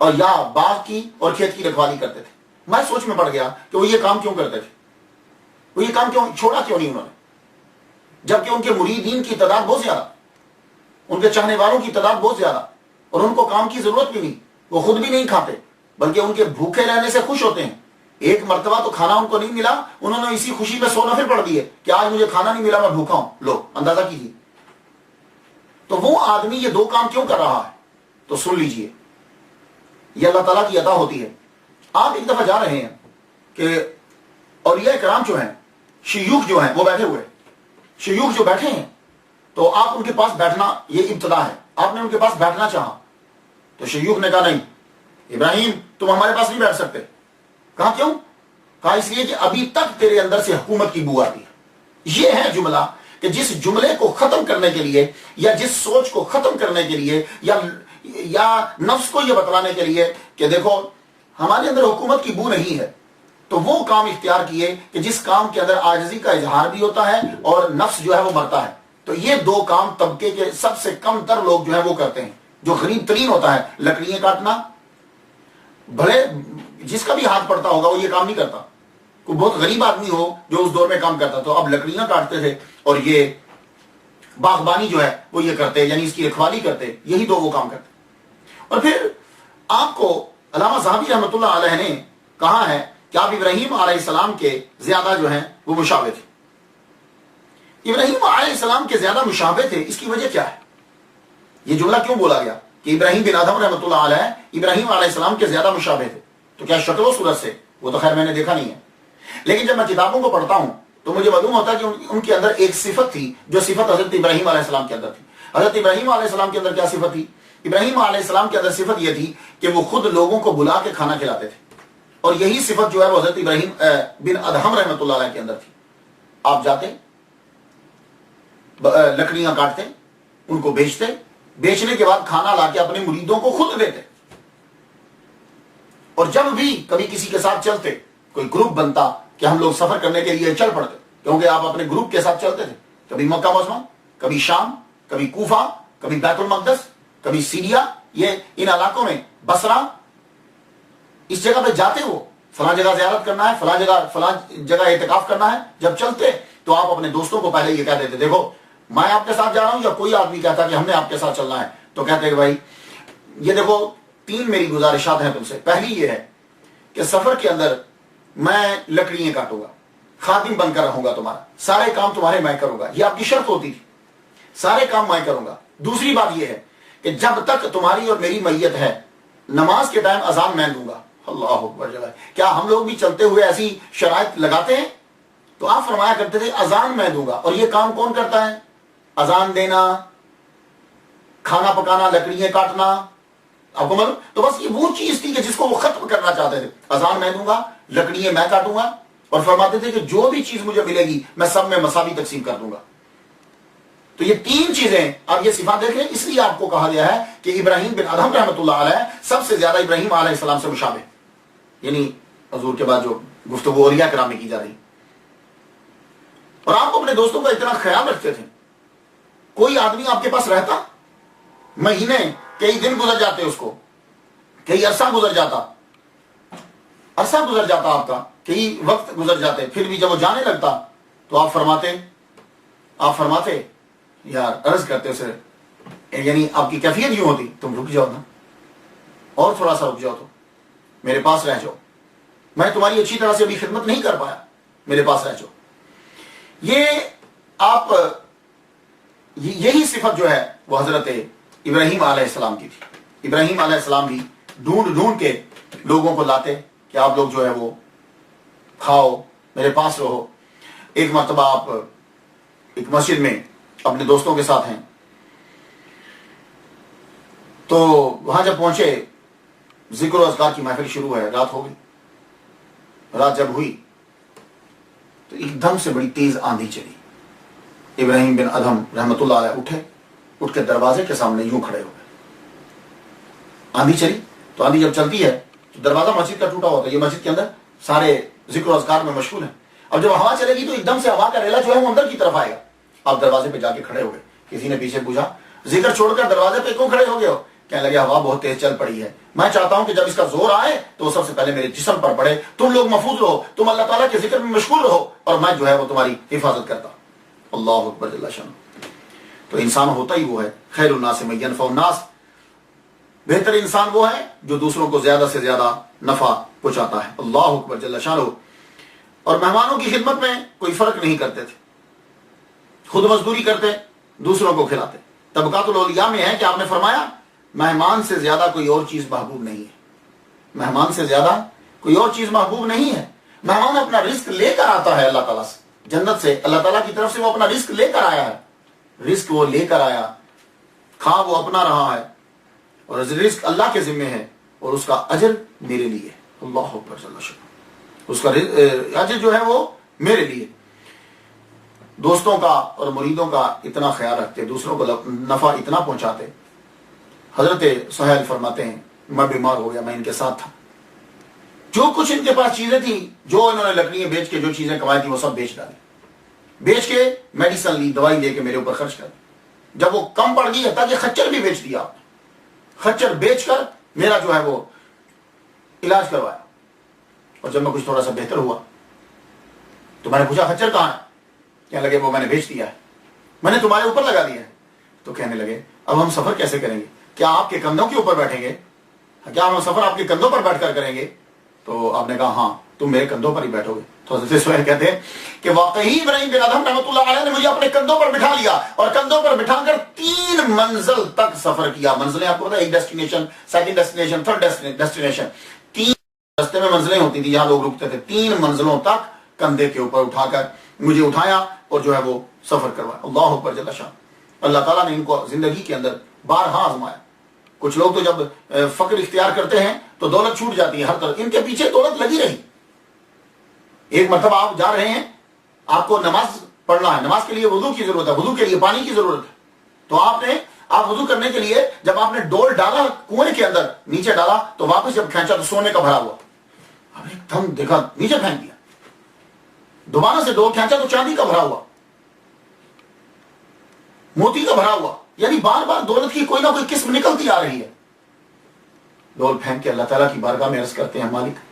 [SPEAKER 1] اور یا باغ کی اور کھیت کی رکھوالی کرتے تھے. میں سوچ میں پڑ گیا کہ وہ یہ کام کیوں کرتے تھے، وہ یہ کام کیوں چھوڑا کیوں نہیں انہوں نے، جبکہ ان کے مریدین کی تعداد بہت زیادہ، ان کے چاہنے والوں کی تعداد بہت زیادہ، اور ان کو کام کی ضرورت بھی نہیں، وہ خود بھی نہیں کھاتے، بلکہ ان کے بھوکے رہنے سے خوش ہوتے ہیں. ایک مرتبہ تو کھانا ان کو نہیں ملا, انہوں نے اسی خوشی میں 100 نفل پڑھ دیے کہ آج مجھے کھانا نہیں ملا, میں بھوکا ہوں. لو اندازہ کیجیے. تو وہ آدمی یہ دو کام کیوں کر رہا ہے؟ تو سن لیجئے, یہ اللہ تعالیٰ کی عطا ہوتی ہے. آپ ایک دفعہ جا رہے ہیں کہ اولیاء کرام جو ہیں, شیوخ جو ہیں, وہ بیٹھے ہوئے, شیوخ جو بیٹھے ہیں, تو آپ ان کے پاس بیٹھنا, یہ ابتدا ہے, آپ نے ان کے پاس بیٹھنا چاہا تو شیوخ نے کہا نہیں ابراہیم تم ہمارے پاس نہیں بیٹھ سکتے. کہا کیوں؟ کہا اس لیے کہ ابھی تک تیرے اندر سے حکومت کی بو آتی ہے. یہ ہے جملہ کہ جس جملے کو ختم کرنے کے لیے, یا جس سوچ کو ختم کرنے کے لیے, یا نفس کو یہ بتلانے کے لیے کہ دیکھو ہمارے اندر حکومت کی بو نہیں ہے, تو وہ کام اختیار کیے کہ جس کام کے اندر عاجزی کا اظہار بھی ہوتا ہے اور نفس جو ہے وہ مرتا ہے. تو یہ دو کام طبقے کے سب سے کم تر لوگ جو ہیں وہ کرتے ہیں. جو غریب ترین ہوتا ہے, لکڑیاں کاٹنا, بھلے جس کا بھی ہاتھ پڑتا ہوگا وہ یہ کام نہیں کرتا. کوئی بہت غریب آدمی ہو جو اس دور میں کام کرتا, تو اب لکڑیاں کاٹتے تھے اور یہ باغبانی جو ہے وہ یہ کرتے, یعنی اس کی رکھوالی کرتے. یہی دو وہ کام کرتے. اور پھر آپ کو علامہ ذہبی رحمۃ اللہ علیہ نے کہا ہے کہ آپ ابراہیم علیہ السلام کے زیادہ جو ہیں وہ مشابہ تھے. ابراہیم علیہ السلام کے زیادہ مشابہ تھے, اس کی وجہ کیا ہے؟ یہ جملہ کیوں بولا گیا کہ ابراہیم بن ادھم رحمۃ اللہ علیہ ابراہیم علیہ السلام کے زیادہ مشابہ تھے؟ تو کیا شکل و صورت سے؟ وہ تو خیر میں نے دیکھا نہیں ہے, لیکن جب میں کتابوں کو پڑھتا ہوں تو مجھے معلوم ہوتا ہے کہ ان کے اندر ایک صفت تھی, جو صفت حضرت ابراہیم علیہ السلام کے اندر تھی. حضرت ابراہیم علیہ السلام کے اندر کیا صفت تھی؟ ابراہیم علیہ السلام کے اندر صفت یہ تھی کہ وہ خود لوگوں کو بلا کے کھانا کھلاتے تھے, اور یہی صفت جو ہے وہ حضرت ابراہیم بن ادھم رحمۃ اللہ علیہ کے اندر تھی. آپ جاتے, لکڑیاں کاٹتے, ان کو بیچتے, بیچنے کے بعد کھانا لا کے اپنے مریدوں کو خود دیتے, اور جب بھی کبھی کسی کے ساتھ چلتے, کوئی گروپ بنتا کہ ہم لوگ سفر کرنے کے لیے چل پڑتے, کیونکہ آپ اپنے گروپ کے ساتھ چلتے تھے, کبھی مکہ معظمہ, کبھی شام, کبھی کوفہ, کبھی بیت المقدس, کبھی سیریا, یہ ان علاقوں میں بصرہ, اس جگہ پہ جاتے, ہو فلاں جگہ زیارت کرنا ہے, فلاں جگہ اعتکاف کرنا ہے. جب چلتے تو آپ اپنے دوستوں کو پہلے یہ کہہ دیتے, دیکھو میں آپ کے ساتھ جا رہا ہوں, یا کوئی آدمی کہتا کہ ہم نے آپ کے ساتھ چلنا ہے تو کہتے کہ بھائی یہ دیکھو 3 میری گزارشات ہیں تم سے. پہلی یہ ہے کہ سفر کے اندر میں لکڑیاں کاٹوں گا, خادم بن کر رہوں گا تمہارا, سارے کام تمہارے میں کروں گا. یہ آپ کی شرط ہوتی تھی, سارے کام میں کروں گا. دوسری بات یہ ہے کہ جب تک تمہاری اور میری میت ہے, نماز کے ٹائم اذان میں دوں گا. اللہ اکبر. کیا ہم لوگ بھی چلتے ہوئے ایسی شرائط لگاتے ہیں؟ تو آپ فرمایا کرتے تھے اذان میں دوں گا. اور یہ کام کون کرتا ہے؟ اذان دینا, کھانا پکانا, لکڑیاں کاٹنا. آپ کو معلوم, تو بس یہ وہ چیز تھی کہ جس کو وہ ختم کرنا چاہتے تھے. اذان میں دوں گا, لکڑیاں میں کاٹوں گا, اور فرماتے تھے کہ جو بھی چیز مجھے ملے گی میں سب میں مساوی تقسیم کر دوں گا. تو یہ 3 چیزیں آپ یہ صفات دیکھ لیں. اس لیے آپ کو کہا گیا ہے کہ ابراہیم بن ادھم رحمۃ اللہ علیہ سب سے زیادہ ابراہیم علیہ السلام سے مشابہ, یعنی حضور کے بعد جو گفتگو اولیاء کرام میں کی جا رہی. اور آپ اپنے دوستوں کا اتنا خیال رکھتے تھے, کوئی آدمی آپ کے پاس رہتا, مہینے کئی دن گزر جاتے, اس کو کئی عرصہ گزر جاتا آپ کا, کئی وقت گزر جاتے, پھر بھی جب وہ جانے لگتا تو آپ فرماتے یار, عرض کرتے اسے, یعنی آپ کی کیفیت یوں ہوتی, تم رک جاؤ نا, اور تھوڑا سا رک جاؤ, تو میرے پاس رہ جاؤ, میں تمہاری اچھی طرح سے ابھی خدمت نہیں کر پایا, میرے پاس رہ جاؤ. یہ آپ یہی صفت جو ہے وہ حضرت ابراہیم علیہ السلام کی تھی. ابراہیم علیہ السلام بھی ڈھونڈ کے لوگوں کو لاتے کہ آپ لوگ جو ہے وہ کھاؤ, میرے پاس رہو. ایک مرتبہ آپ ایک مسجد میں اپنے دوستوں کے ساتھ ہیں, تو وہاں جب پہنچے, ذکر و اذکار کی محفل شروع ہے, رات ہو گئی. رات جب ہوئی تو ایک دم سے بڑی تیز آندھی چلی. ابراہیم بن ادھم رحمۃ اللہ علیہ اٹھے, اٹھ کے دروازے کے سامنے یوں کھڑے ہو گئے. آندھی چلی, تو آندھی جب چلتی ہے تو دروازہ مسجد کا ٹوٹا ہوتا ہے, یہ مسجد کے اندر سارے ذکر و اذکار میں مشغول ہیں. اب جب ہوا چلے گی تو ایک دم سے ہوا کا ریلا جو ہے وہ اندر کی طرف آئے گا. آپ دروازے پہ جا کے کھڑے ہو گئے. کسی نے پیچھے پوچھا ذکر چھوڑ کر دروازے پہ کیوں کھڑے ہو گئے ہو؟ کہنے لگے ہوا بہت تیز چل پڑی ہے, میں چاہتا ہوں کہ جب اس کا زور آئے تو وہ سب سے پہلے میرے جسم پر پڑے, تم لوگ محفوظ رہو, تم اللہ تعالیٰ کے ذکر میں مشغول رہو, اور میں جو ہے وہ تمہاری حفاظت کرتا. اللہ اکبر جل شان. تو انسان ہوتا ہی وہ ہے, خیر الناس من ینفع الناس, بہتر انسان وہ ہے جو دوسروں کو زیادہ سے زیادہ نفع پہنچاتا ہے. اللہ اکبر جل شانہ. اور مہمانوں کی خدمت میں کوئی فرق نہیں کرتے تھے, خود مزدوری کرتے, دوسروں کو کھلاتے. طبقات الاولیاء میں ہے کہ آپ نے فرمایا مہمان سے زیادہ کوئی اور چیز محبوب نہیں ہے, مہمان سے زیادہ کوئی اور چیز محبوب نہیں ہے. مہمان اپنا رزق لے کر آتا ہے اللہ تعالیٰ سے, جنت سے اللہ تعالیٰ کی طرف سے وہ اپنا رزق لے کر آیا ہے, رزق وہ لے کر آیا, کھا وہ اپنا رہا ہے, اور رزق اللہ کے ذمہ ہے, اور اس کا اجر میرے لیے. اللہ اکبر جل شانہ. اس کا اجر جو ہے وہ میرے لیے. دوستوں کا اور مریدوں کا اتنا خیال رکھتے, دوسروں کو نفع اتنا پہنچاتے. حضرت سہیل فرماتے ہیں میں بیمار ہو گیا, میں ان کے ساتھ تھا, جو کچھ ان کے پاس چیزیں تھیں, جو انہوں نے لکڑیاں بیچ کے جو چیزیں کمائی تھیں وہ سب بیچ ڈالی, بیچ کے میڈیسن لی, دوائی لے کے میرے اوپر خرچ کر دی. جب وہ کم پڑ گئی, تاکہ خچر بھی بیچ دیا آپ نے, خچر بیچ کر میرا جو ہے وہ علاج کروایا. اور جب میں کچھ تھوڑا سا بہتر ہوا تو میں نے پوچھا خچر کہاں ہے؟ کہنے لگے وہ میں نے بیچ دیا ہے, میں نے تمہارے اوپر لگا دیا ہے. تو کہنے لگے اب ہم سفر کیسے کریں گے؟ کیا آپ کے کندھوں کے اوپر بیٹھیں گے؟ کیا ہم سفر آپ کے کندھوں پر بیٹھ کر کریں گے؟ تو آپ نے کہا ہاں تم میرے کندھوں پر ہی بیٹھو گے. تو حضرت سہیل کہتے ہیں کہ واقعی ابراہیم بن ادہم رحمۃ اللہ علیہ نے مجھے اپنے کندھوں پر بٹھا لیا, اور کندھوں پر بٹھا کر 3 منزل تک سفر کیا. منزلیں آپ کو پتا ہے, ایک destination, second destination, third destination. 3 راستے میں منزلیں ہوتی تھی, یہاں لوگ رکتے تھے. 3 منزلوں تک کندھے کے اوپر اٹھا کر مجھے اٹھایا اور جو ہے وہ سفر کروایا. اللہ اکبر جل شان. اللہ تعالیٰ نے ان کو زندگی کے اندر بارہا آزمایا. کچھ لوگ تو جب فقر اختیار کرتے ہیں تو دولت چھوٹ جاتی ہے ہر طرف, ان کے پیچھے دولت لگی رہی. ایک مرتبہ آپ جا رہے ہیں, آپ کو نماز پڑھنا ہے, نماز کے لیے وضو کی ضرورت ہے, وضو کے لیے پانی کی ضرورت ہے. تو آپ وضو کرنے کے لیے جب آپ نے ڈول ڈالا کنویں کے اندر, نیچے ڈالا, تو واپس جب کھینچا تو سونے کا بھرا ہوا. اب ایک دم دیکھا نیچے پھینک دیا, دوبارہ سے ڈول کھینچا تو چاندی کا بھرا ہوا, موتی کا بھرا ہوا. یعنی بار بار دولت کی کوئی نہ کوئی قسم نکلتی آ رہی ہے. ڈول پھینک کے اللہ تعالیٰ کی بارگاہ میں عرض کرتے ہیں مالک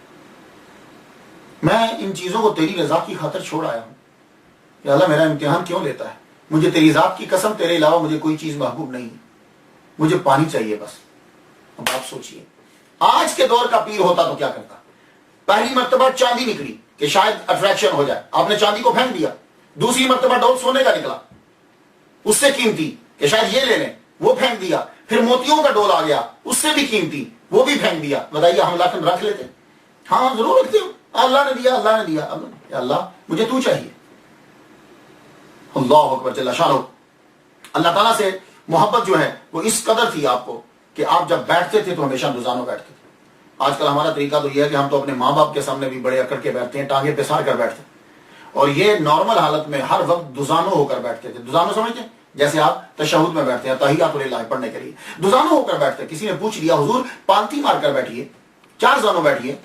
[SPEAKER 1] میں ان چیزوں کو تیری رضا کی خاطر چھوڑ آیا ہوں, کہ اللہ میرا امتحان کیوں لیتا ہے؟ مجھے تیری ذات کی قسم تیرے علاوہ مجھے کوئی چیز محبوب نہیں, مجھے پانی چاہیے بس. اب آپ سوچئے آج کے دور کا پیر ہوتا تو کیا کرتا؟ پہلی مرتبہ چاندی نکلی کہ شاید اٹریکشن ہو جائے, آپ نے چاندی کو پھینک دیا. دوسری مرتبہ ڈول سونے کا نکلا, اس سے قیمتی کہ شاید یہ لے لیں, وہ پھینک دیا. پھر موتیوں کا ڈول آ گیا, اس سے بھی قیمتی, وہ بھی پھینک دیا. بتائیے ہم لاکن رکھ لیتے؟ ہاں ضرور رکھتے ہو, اللہ نے دیا, اللہ نے دیا, اللہ مجھے تو چاہیے. اللہ اکبر جل شانہ. اللہ تعالیٰ سے محبت جو ہے وہ اس قدر تھی آپ کو کہ آپ جب بیٹھتے تھے تو ہمیشہ دوزانوں بیٹھتے تھے. آج کل ہمارا طریقہ تو یہ ہے کہ ہم تو اپنے ماں باپ کے سامنے بھی بڑے اکڑ کے بیٹھتے ہیں, ٹانگیں پسار کر بیٹھتے ہیں, اور یہ نارمل حالت میں ہر وقت دوزانوں ہو کر بیٹھتے تھے. دوزانوں سمجھتے ہیں جیسے آپ تشہد میں بیٹھتے ہیں تحیات للہ پڑھنے کے لیے, دوزانوں ہو کر بیٹھتے. کسی نے پوچھ لیا حضور پالتی مار کر بیٹھیے, 4 زانوں بیٹھیے,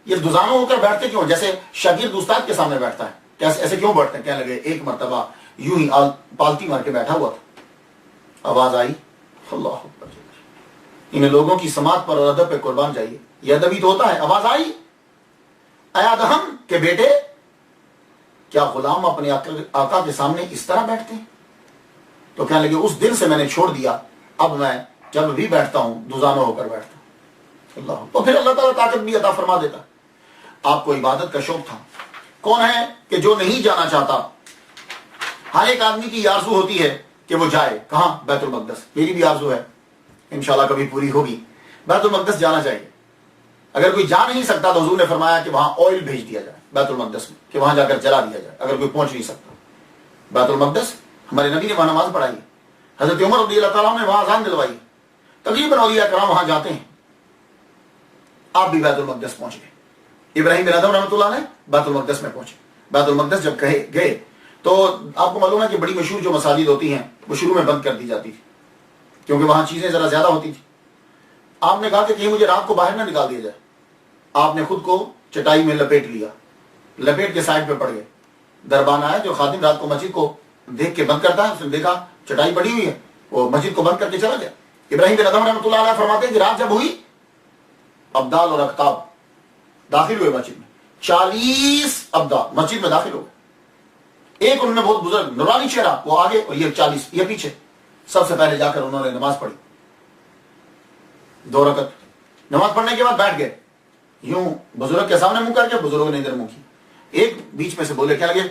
[SPEAKER 1] یہ دوزانوں ہو کر بیٹھتے کیوں؟ جیسے شاگرد استاد کے سامنے بیٹھتا ہے, کیسے ایسے کیوں بیٹھتے ہیں؟ کہنے لگے ایک مرتبہ یوں ہی پالتی مار کے بیٹھا ہوا تھا, آواز آئی, اللہ اکبر, ان لوگوں کی سماعت پر اور ادب پہ قربان جائیے, یہ ادب ہی تو ہوتا ہے. آواز آئی اے آدم کے بیٹے, کیا غلام اپنے آقا کے سامنے اس طرح بیٹھتے ہیں؟ تو کہنے لگے اس دن سے میں نے چھوڑ دیا, اب میں جب بھی بیٹھتا ہوں دوزانوں ہو کر بیٹھتا ہوں. اللہ, تو پھر اللہ تعالیٰ طاقت بھی عطا فرما دیتا. آپ کو عبادت کا شوق تھا. کون ہے کہ جو نہیں جانا چاہتا؟ ہر ایک آدمی کی آرزو ہوتی ہے کہ وہ جائے کہاں؟ بیت المقدس. میری بھی آرزو ہے, انشاءاللہ کبھی پوری ہوگی. بیت المقدس جانا چاہیے. اگر کوئی جا نہیں سکتا تو حضور نے فرمایا کہ وہاں آئل بھیج دیا جائے بیت المقدس میں, کہ وہاں جا کر جلا دیا جائے اگر کوئی پہنچ نہیں سکتا. بیت المقدس ہمارے نبی نے وہاں نماز پڑھائی, حضرت عمر رضی اللہ تعالیٰ نے وہاں اذان دلوائی, تقریباً اولیاء کرام وہاں جاتے ہیں. آپ بھی بیت المقدس پہنچ گئے. ابراہیم بن ادہم رحمۃ اللہ نے بیت المقدس میں پہنچے. بیت المقدس جب گئے تو آپ کو معلوم ہے کہ بڑی مشہور جو مساجد ہوتی ہیں وہ شروع میں بند کر دی جاتی تھی, کیونکہ وہاں چیزیں ذرا زیادہ ہوتی تھی. آپ نے کہا کہ کہیں مجھے رات کو باہر نہ نکال دیا جائے. آپ نے خود کو چٹائی میں لپیٹ لیا, لپیٹ کے سائڈ پہ پڑ گئے. دربان آیا جو خادم رات کو مسجد کو دیکھ کے بند کرتا ہے, اس نے دیکھا چٹائی پڑی ہوئی ہے, وہ مسجد کو بند کر کے چلا گیا. ابراہیم بن ادہم رحمۃ اللہ علیہ فرماتے ہیں کہ رات جب ہوئی, ابدال اور اقتاب داخل ہوئے مسجد میں. 40 ابدال مسجد میں داخل ہو گئے. ایک انہوں نے بہت بزرگ نورانی چہرہ, وہ آگے اور یہ 40 یہ پیچھے. سب سے پہلے جا کر انہوں نے نماز پڑھی. 2 رکعت نماز پڑھنے کے بعد بیٹھ گئے. یوں بزرگ کے سامنے منہ کر کے بزرگ نے ادھر منہ کی. ایک بیچ میں سے بولے کیا لگے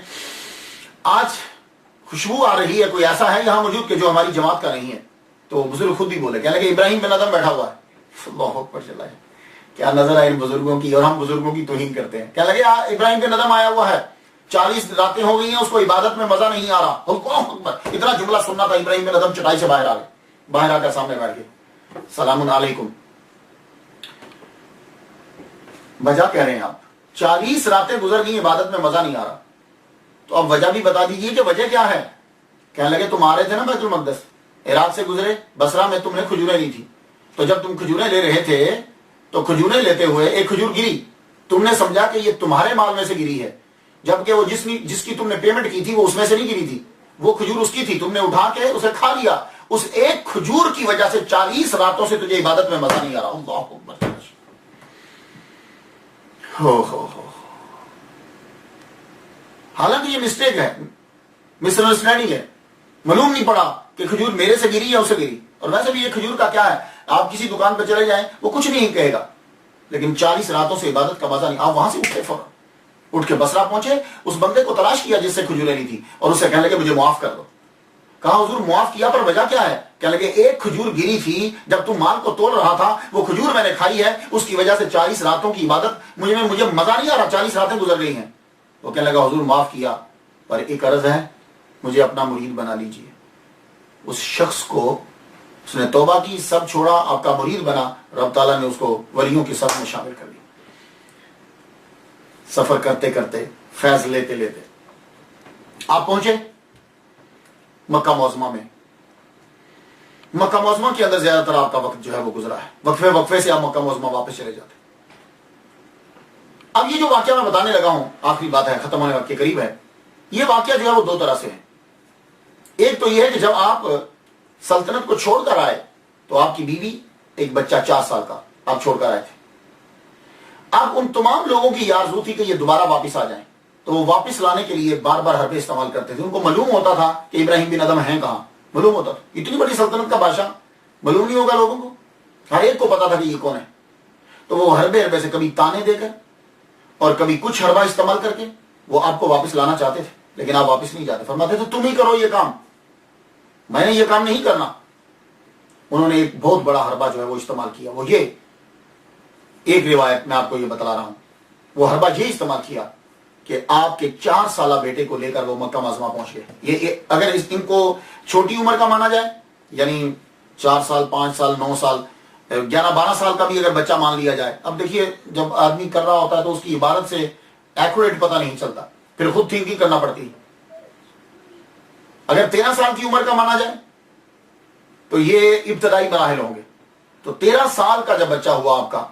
[SPEAKER 1] آج خوشبو آ رہی ہے, کوئی ایسا ہے یہاں موجود کہ جو ہماری جماعت کا نہیں ہے؟ تو بزرگ خود بھی بولے کیا لگے ابراہیم بن ادم بیٹھا ہوا ہے. اللہ اکبر چلا ہے. کیا نظر آئے ان بزرگوں کی, اور ہم بزرگوں کی توہین کرتے ہیں. کیا لگے ابراہیم بن ادم آیا ہوا ہے, 40 راتیں ہو گئی ہیں, اس کو عبادت میں مزہ نہیں آ رہا. اللہ اکبر, اتنا جملہ سننا تھا. ابراہیم بن ادم چٹائی سے باہر آ گئے, باہر آ کر سامنے بیٹھ گئے. سلام علیکم. وجہ کہہ رہے ہیں آپ 40 راتیں گزر گئی عبادت میں مزہ نہیں آ رہا, تو اب وجہ بھی بتا دیجئے کہ وجہ کیا ہے. کہنے لگے تم آ رہے تھے نا بیت المقدس, عراق سے گزرے, بصرہ میں تم نے کھجوریں لی تھی, تو جب تم کھجوریں لے رہے تھے تو کھجوریں لیتے ہوئے ایک کھجور گری, تم نے سمجھا کہ یہ تمہارے مال میں سے گری ہے, جبکہ وہ جس کی تم نے پیمنٹ کی تھی وہ اس میں سے نہیں گری تھی, وہ کھجور اس کی تھی, تم نے اٹھا کے اسے کھا لیا. اس ایک کھجور کی وجہ سے 40 راتوں سے تجھے عبادت میں مزہ نہیں آ رہا. اللہ اکبر. ہو حالانکہ یہ مسٹیک ہے, مس انڈرسٹینڈنگ ہے, معلوم نہیں پڑا کہ کھجور میرے سے گری یا اسے گری. اور ویسے بھی یہ کھجور کا کیا ہے, آپ کسی دکان پہ چلے جائیں وہ کچھ نہیں کہے گا, لیکن 40 راتوں سے عبادت کا مزہ نہیں. آپ وہاں سے اٹھے فوراً اٹھ کے بصرہ پہنچے, اس بندے کو تلاش کیا جس سے کھجوریں لی تھی, اور اسے کہنے لگے مجھے معاف کر دو. کہا حضور معاف کیا, پر وجہ کیا ہے؟ کہنے لگے ایک کھجور گری تھی جب تم مال کو تول رہا تھا, وہ کھجور میں نے کھائی ہے, اس کی وجہ سے 40 راتوں کی عبادت مجھے مزہ نہیں آ رہا, 40 راتیں گزر گئی ہیں. وہ کہنے لگا حضور معاف کیا, پر ایک عرض ہے, مجھے اپنا مرید بنا لیجئے. اس شخص کو اس نے توبہ کی, سب چھوڑا, آپ کا مرید بنا. رب تعالیٰ نے اس کو ولیوں کی صف میں شامل کر لیا. سفر کرتے کرتے, فیض لیتے لیتے آپ پہنچے مکہ معظمہ میں. مکہ معظمہ کے اندر زیادہ تر آپ کا وقت جو ہے وہ گزرا ہے, وقفے سے آپ مکہ معظمہ واپس چلے جاتے. اب یہ جو واقعہ میں بتانے لگا ہوں, آخری بات ہے, ختم ہونے کے قریب ہے. یہ واقعہ جو ہے وہ دو طرح سے ہے. ایک تو یہ ہے کہ جب آپ سلطنت کو چھوڑ کر آئے تو آپ کی بیوی, ایک بچہ 4 سال کا آپ چھوڑ کر آئے تھے. آپ ان تمام لوگوں کی آرزو تھی کہ یہ دوبارہ واپس آ جائیں, تو وہ واپس لانے کے لیے بار بار حربے استعمال کرتے تھے. ان کو معلوم ہوتا تھا کہ ابراہیم بن ادم ہیں کہاں, معلوم ہوتا تھا. اتنی بڑی سلطنت کا بادشاہ, معلوم نہیں ہوگا لوگوں کو؟ ہر ایک کو پتا تھا کہ یہ کون ہے. تو وہ حربے سے کبھی تانے دے کر اور کبھی کچھ حربہ استعمال کر کے وہ آپ کو واپس لانا چاہتے تھے, لیکن آپ واپس نہیں جاتے. فرماتے تھے تم ہی کرو یہ کام, میں نے یہ کام نہیں کرنا. انہوں نے ایک بہت بڑا حربہ جو ہے وہ استعمال کیا. وہ یہ ایک روایت میں آپ کو یہ بتلا رہا ہوں, وہ حربہ یہ استعمال کیا کہ آپ کے 4 سالہ بیٹے کو لے کر وہ مکہ معظمہ پہنچ گئے. یہ اگر ان کو چھوٹی عمر کا مانا جائے, یعنی 4 سال, 5 سال, 9 سال, 11, 12 سال کا بھی اگر بچہ مان لیا جائے. اب دیکھیے جب آدمی کر رہا ہوتا ہے تو اس کی عبادت سے ایکوریٹ پتہ نہیں چلتا, پھر خود تھنکنگ کرنا پڑتی. اگر 13 سال کی عمر کا مانا جائے تو یہ ابتدائی مراحل ہوں گے. تو 13 سال کا جب بچہ ہوا آپ کا,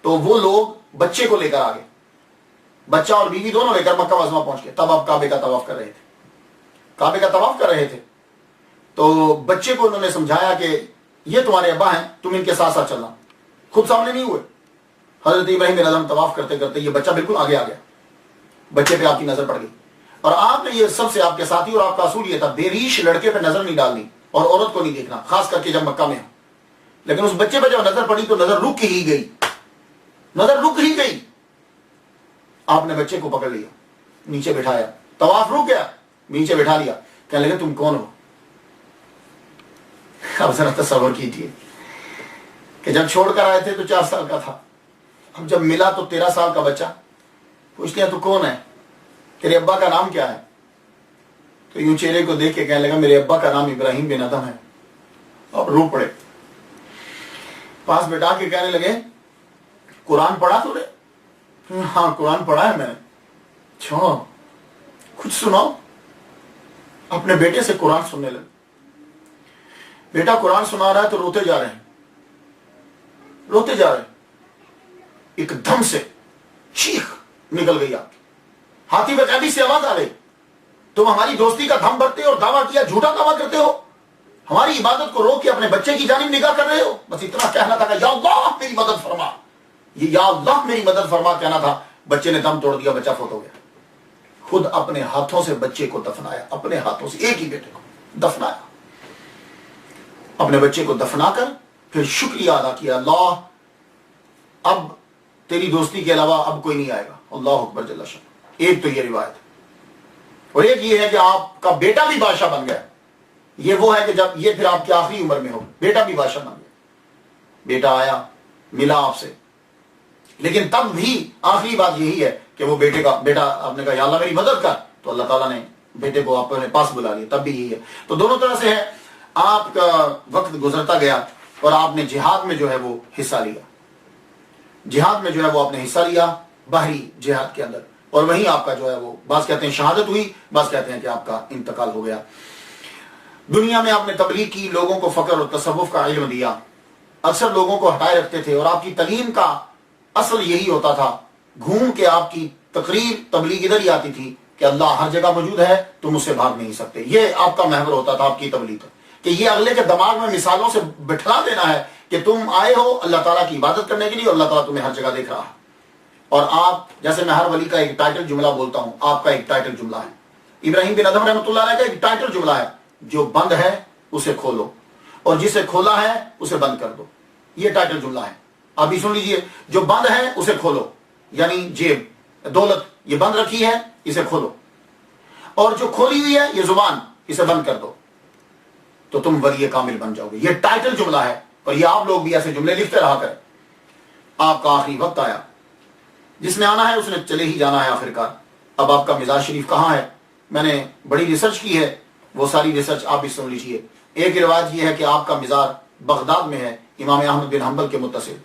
[SPEAKER 1] تو وہ لوگ بچے کو لے کر آ گئے, بچہ اور بیوی دونوں لے کر مکہ معظمہ پہنچ گئے. تب آپ کعبے کا طواف کر رہے تھے, کعبے کا طواف کر رہے تھے. تو بچے کو انہوں نے سمجھایا کہ یہ تمہارے ابا ہیں, تم ان کے ساتھ ساتھ چلنا. خود سامنے نہیں ہوئے. حضرت ابراہیم بن ادم طواف کرتے کرتے یہ بچہ بالکل آگے آ گیا, بچے پہ آپ کی نظر پڑ گئی. اور آپ نے یہ سب سے آپ کے ساتھی, اور آپ کا اصول یہ تھا بے ریش لڑکے پہ نظر نہیں ڈالنی اور عورت کو نہیں دیکھنا, خاص کر کے جب مکہ میں ہو. لیکن اس بچے پہ جب نظر پڑی تو نظر رک ہی گئی, نظر رک ہی گئی. آپ نے بچے کو پکڑ لیا, نیچے بٹھایا, طواف رک گیا, نیچے بٹھا لیا. کہنے لگے تم کون ہو؟ اب ذرا تصور کیجیے کہ جب چھوڑ کر آئے تھے تو 4 سال کا تھا, اب جب ملا تو 13 سال کا بچہ. پوچھ لیا تو کون ہے, تیرے ابا کا نام کیا ہے؟ تو یوں چہرے کو دیکھ کے کہنے لگا میرے ابا کا نام ابراہیم بن ادم ہے. اب رو پڑے, پاس بٹھا کے کہنے لگے قرآن پڑھا تو نے؟ ہاں قرآن پڑھا ہے میں نے. اچھا کچھ سناؤ. اپنے بیٹے سے قرآن سننے لگے. بیٹا قرآن سنا رہا ہے تو روتے جا رہے ہیں, روتے جا رہے ہیں. ایک دم سے چیخ نکل گئی آپ کی, ہاتھی بقیدی سے آواز آ گئی, تم ہماری دوستی کا دھم بھرتے اور دعویٰ کیا, جھوٹا دعویٰ کرتے ہو, ہماری عبادت کو روک کے اپنے بچے کی جانب نگاہ کر رہے ہو. بس اتنا کہنا تھا کہ یا اللہ میری مدد فرما, یہ یا اللہ میری مدد فرما کہنا تھا. بچے نے دم توڑ دیا, بچہ فوت ہو گیا. خود اپنے ہاتھوں سے بچے کو دفنایا, اپنے ہاتھوں سے, ایک ہی بیٹے کو دفنایا. اپنے بچے کو دفنا کر پھر شکریہ ادا کیا, اللہ اب تیری دوستی کے علاوہ اب کوئی نہیں آئے گا. اللہ اکبر جل شان. ایک تو یہ روایت ہے. اور ایک یہ ہے کہ آپ کا بیٹا بھی بادشاہ بن گیا. یہ وہ ہے کہ جب یہ پھر آپ کی آخری عمر میں ہو, بیٹا بھی بادشاہ بن گیا. بیٹا آیا, ملا آپ سے, لیکن تب بھی آخری بات یہی ہے کہ وہ بیٹا آپ نے کہا یا اللہ میری مدد کر, تو اللہ تعالیٰ نے بیٹے کو آپ نے پاس بلا لیا. تب بھی یہی ہے. تو دونوں طرح سے ہے. آپ کا وقت گزرتا گیا اور آپ نے جہاد میں جو ہے وہ حصہ لیا. جہاد میں جو ہے وہ آپ نے حصہ لیا, باہری جہاد کے اندر, اور وہیں آپ کا جو ہے وہ بعض کہتے ہیں شہادت ہوئی, بعض کہتے ہیں کہ آپ کا انتقال ہو گیا. دنیا میں آپ نے تبلیغ کی, لوگوں کو فقر اور تصوف کا علم دیا, اکثر لوگوں کو ہٹائے رکھتے تھے, اور آپ کی تعلیم کا اصل یہی ہوتا تھا. گھوم کے آپ کی تقریر تبلیغ ادھر ہی آتی تھی کہ اللہ ہر جگہ موجود ہے, تم اس سے بھاگ نہیں سکتے. یہ آپ کا محور ہوتا تھا آپ کی تبلیغ کا, کہ یہ اگلے کے دماغ میں مثالوں سے بٹھلا دینا ہے کہ تم آئے ہو اللہ تعالیٰ کی عبادت کرنے کے لیے, اور اللہ تعالیٰ تمہیں ہر جگہ دیکھ رہا ہے. اور آپ, جیسے میں ہر ولی کا ایک ٹائٹل جملہ بولتا ہوں, آپ کا ایک ٹائٹل جملہ ہے. ابراہیم بن ادھم رحمۃ اللہ علیہ کا ایک ٹائٹل جملہ ہے, جو بند ہے اسے کھولو, اور جسے کھولا ہے اسے بند کر دو. یہ ٹائٹل جملہ ہے, آپ بھی سن لیجئے. جو بند ہے اسے کھولو, یعنی جیب, دولت یہ بند رکھی ہے, اسے کھولو, اور جو کھولی ہوئی ہے یہ زبان, اسے بند کر دو, تو تم ولی کامل بن جاؤ گے. یہ ٹائٹل جملہ ہے, اور یہ آپ لوگ بھی ایسے جملے لکھتے رہا کریں. آپ کا آخری وقت آیا, جس نے آنا ہے اس نے چلے ہی جانا ہے آخرکار. اب آپ کا مزار شریف کہاں ہے؟ میں نے بڑی ریسرچ کی ہے, وہ ساری ریسرچ آپ بھی سن لیجیے. ایک روایت یہ ہے کہ آپ کا مزار بغداد میں ہے, امام احمد بن حنبل کے متصل.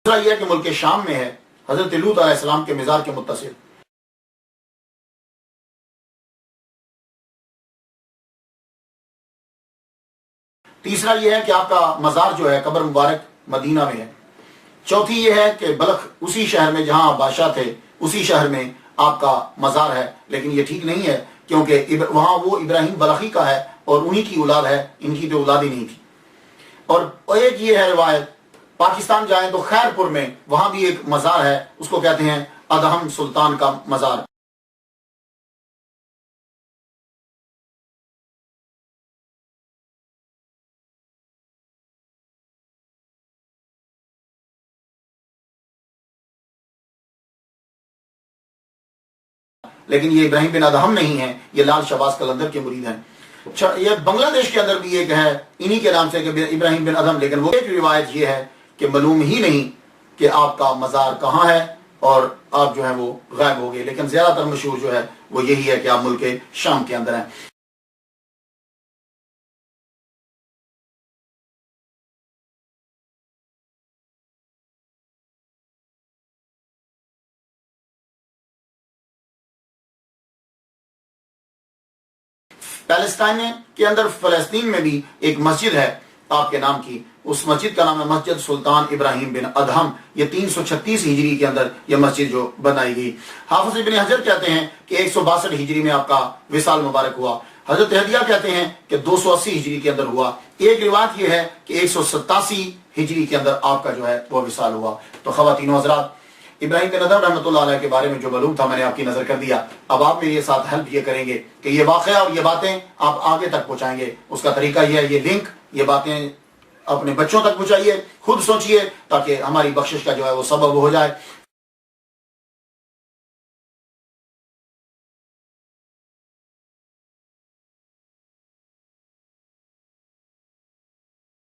[SPEAKER 1] دوسرا یہ ہے کہ ملک شام میں ہے, حضرت لوط علیہ السلام کے مزار کے متصل. تیسرا یہ ہے کہ آپ کا مزار جو ہے قبر مبارک مدینہ میں ہے. چوتھی یہ ہے کہ بلخ, اسی شہر میں جہاں آپ بادشاہ تھے, اسی شہر میں آپ کا مزار ہے. لیکن یہ ٹھیک نہیں ہے, کیونکہ وہاں وہ ابراہیم بلخی کا ہے, اور انہی کی اولاد ہے, ان کی تو اولاد ہی نہیں تھی. اور ایک یہ ہے روایت, پاکستان جائیں تو خیر پور میں وہاں بھی ایک مزار ہے, اس کو کہتے ہیں ادہم سلطان کا مزار. لیکن یہ ابراہیم بن ادہم نہیں ہے, یہ لال شہباز قلندر کے مرید ہیں. یہ بنگلہ دیش کے اندر بھی ایک ہے انہی کے نام سے کہ ابراہیم بن ادہم. لیکن وہ ایک روایت یہ ہے کہ معلوم ہی نہیں کہ آپ کا مزار کہاں ہے, اور آپ جو ہے وہ غائب ہو گئے. لیکن زیادہ تر مشہور جو ہے وہ یہی ہے کہ آپ ملک شام کے اندر ہیں. پیلسٹائن کے اندر, فلسطین میں بھی ایک مسجد ہے آپ کے نام کی. اس مسجد کا نام ہے مسجد سلطان ابراہیم بن ادہم. یہ 336 ہجری کے اندر یہ مسجد جو بنائی گئی. حافظ ابن حجر کہتے ہیں کہ 162 ہجری میں آپ کا وصال مبارک ہوا. حضرت ہدیہ کہتے ہیں کہ 280 ہجری کے اندر ہوا. ایک روایت یہ ہے کہ 187 ہجری کے اندر آپ کا جو ہے وہ وصال ہوا. تو خواتین و حضرات, ابراہیم بن ادہم رحمۃ اللہ علیہ کے بارے میں جو معلوم تھا میں نے آپ کی نظر کر دیا. اب آپ میرے ساتھ ہیلپ یہ کریں گے کہ یہ واقعہ اور یہ باتیں آپ آگے تک پہنچائیں گے. اس کا طریقہ یہ ہے, یہ لنک, یہ باتیں اپنے بچوں تک پہنچائیے, خود سوچئے, تاکہ ہماری بخشش کا جو ہے وہ سبب ہو جائے.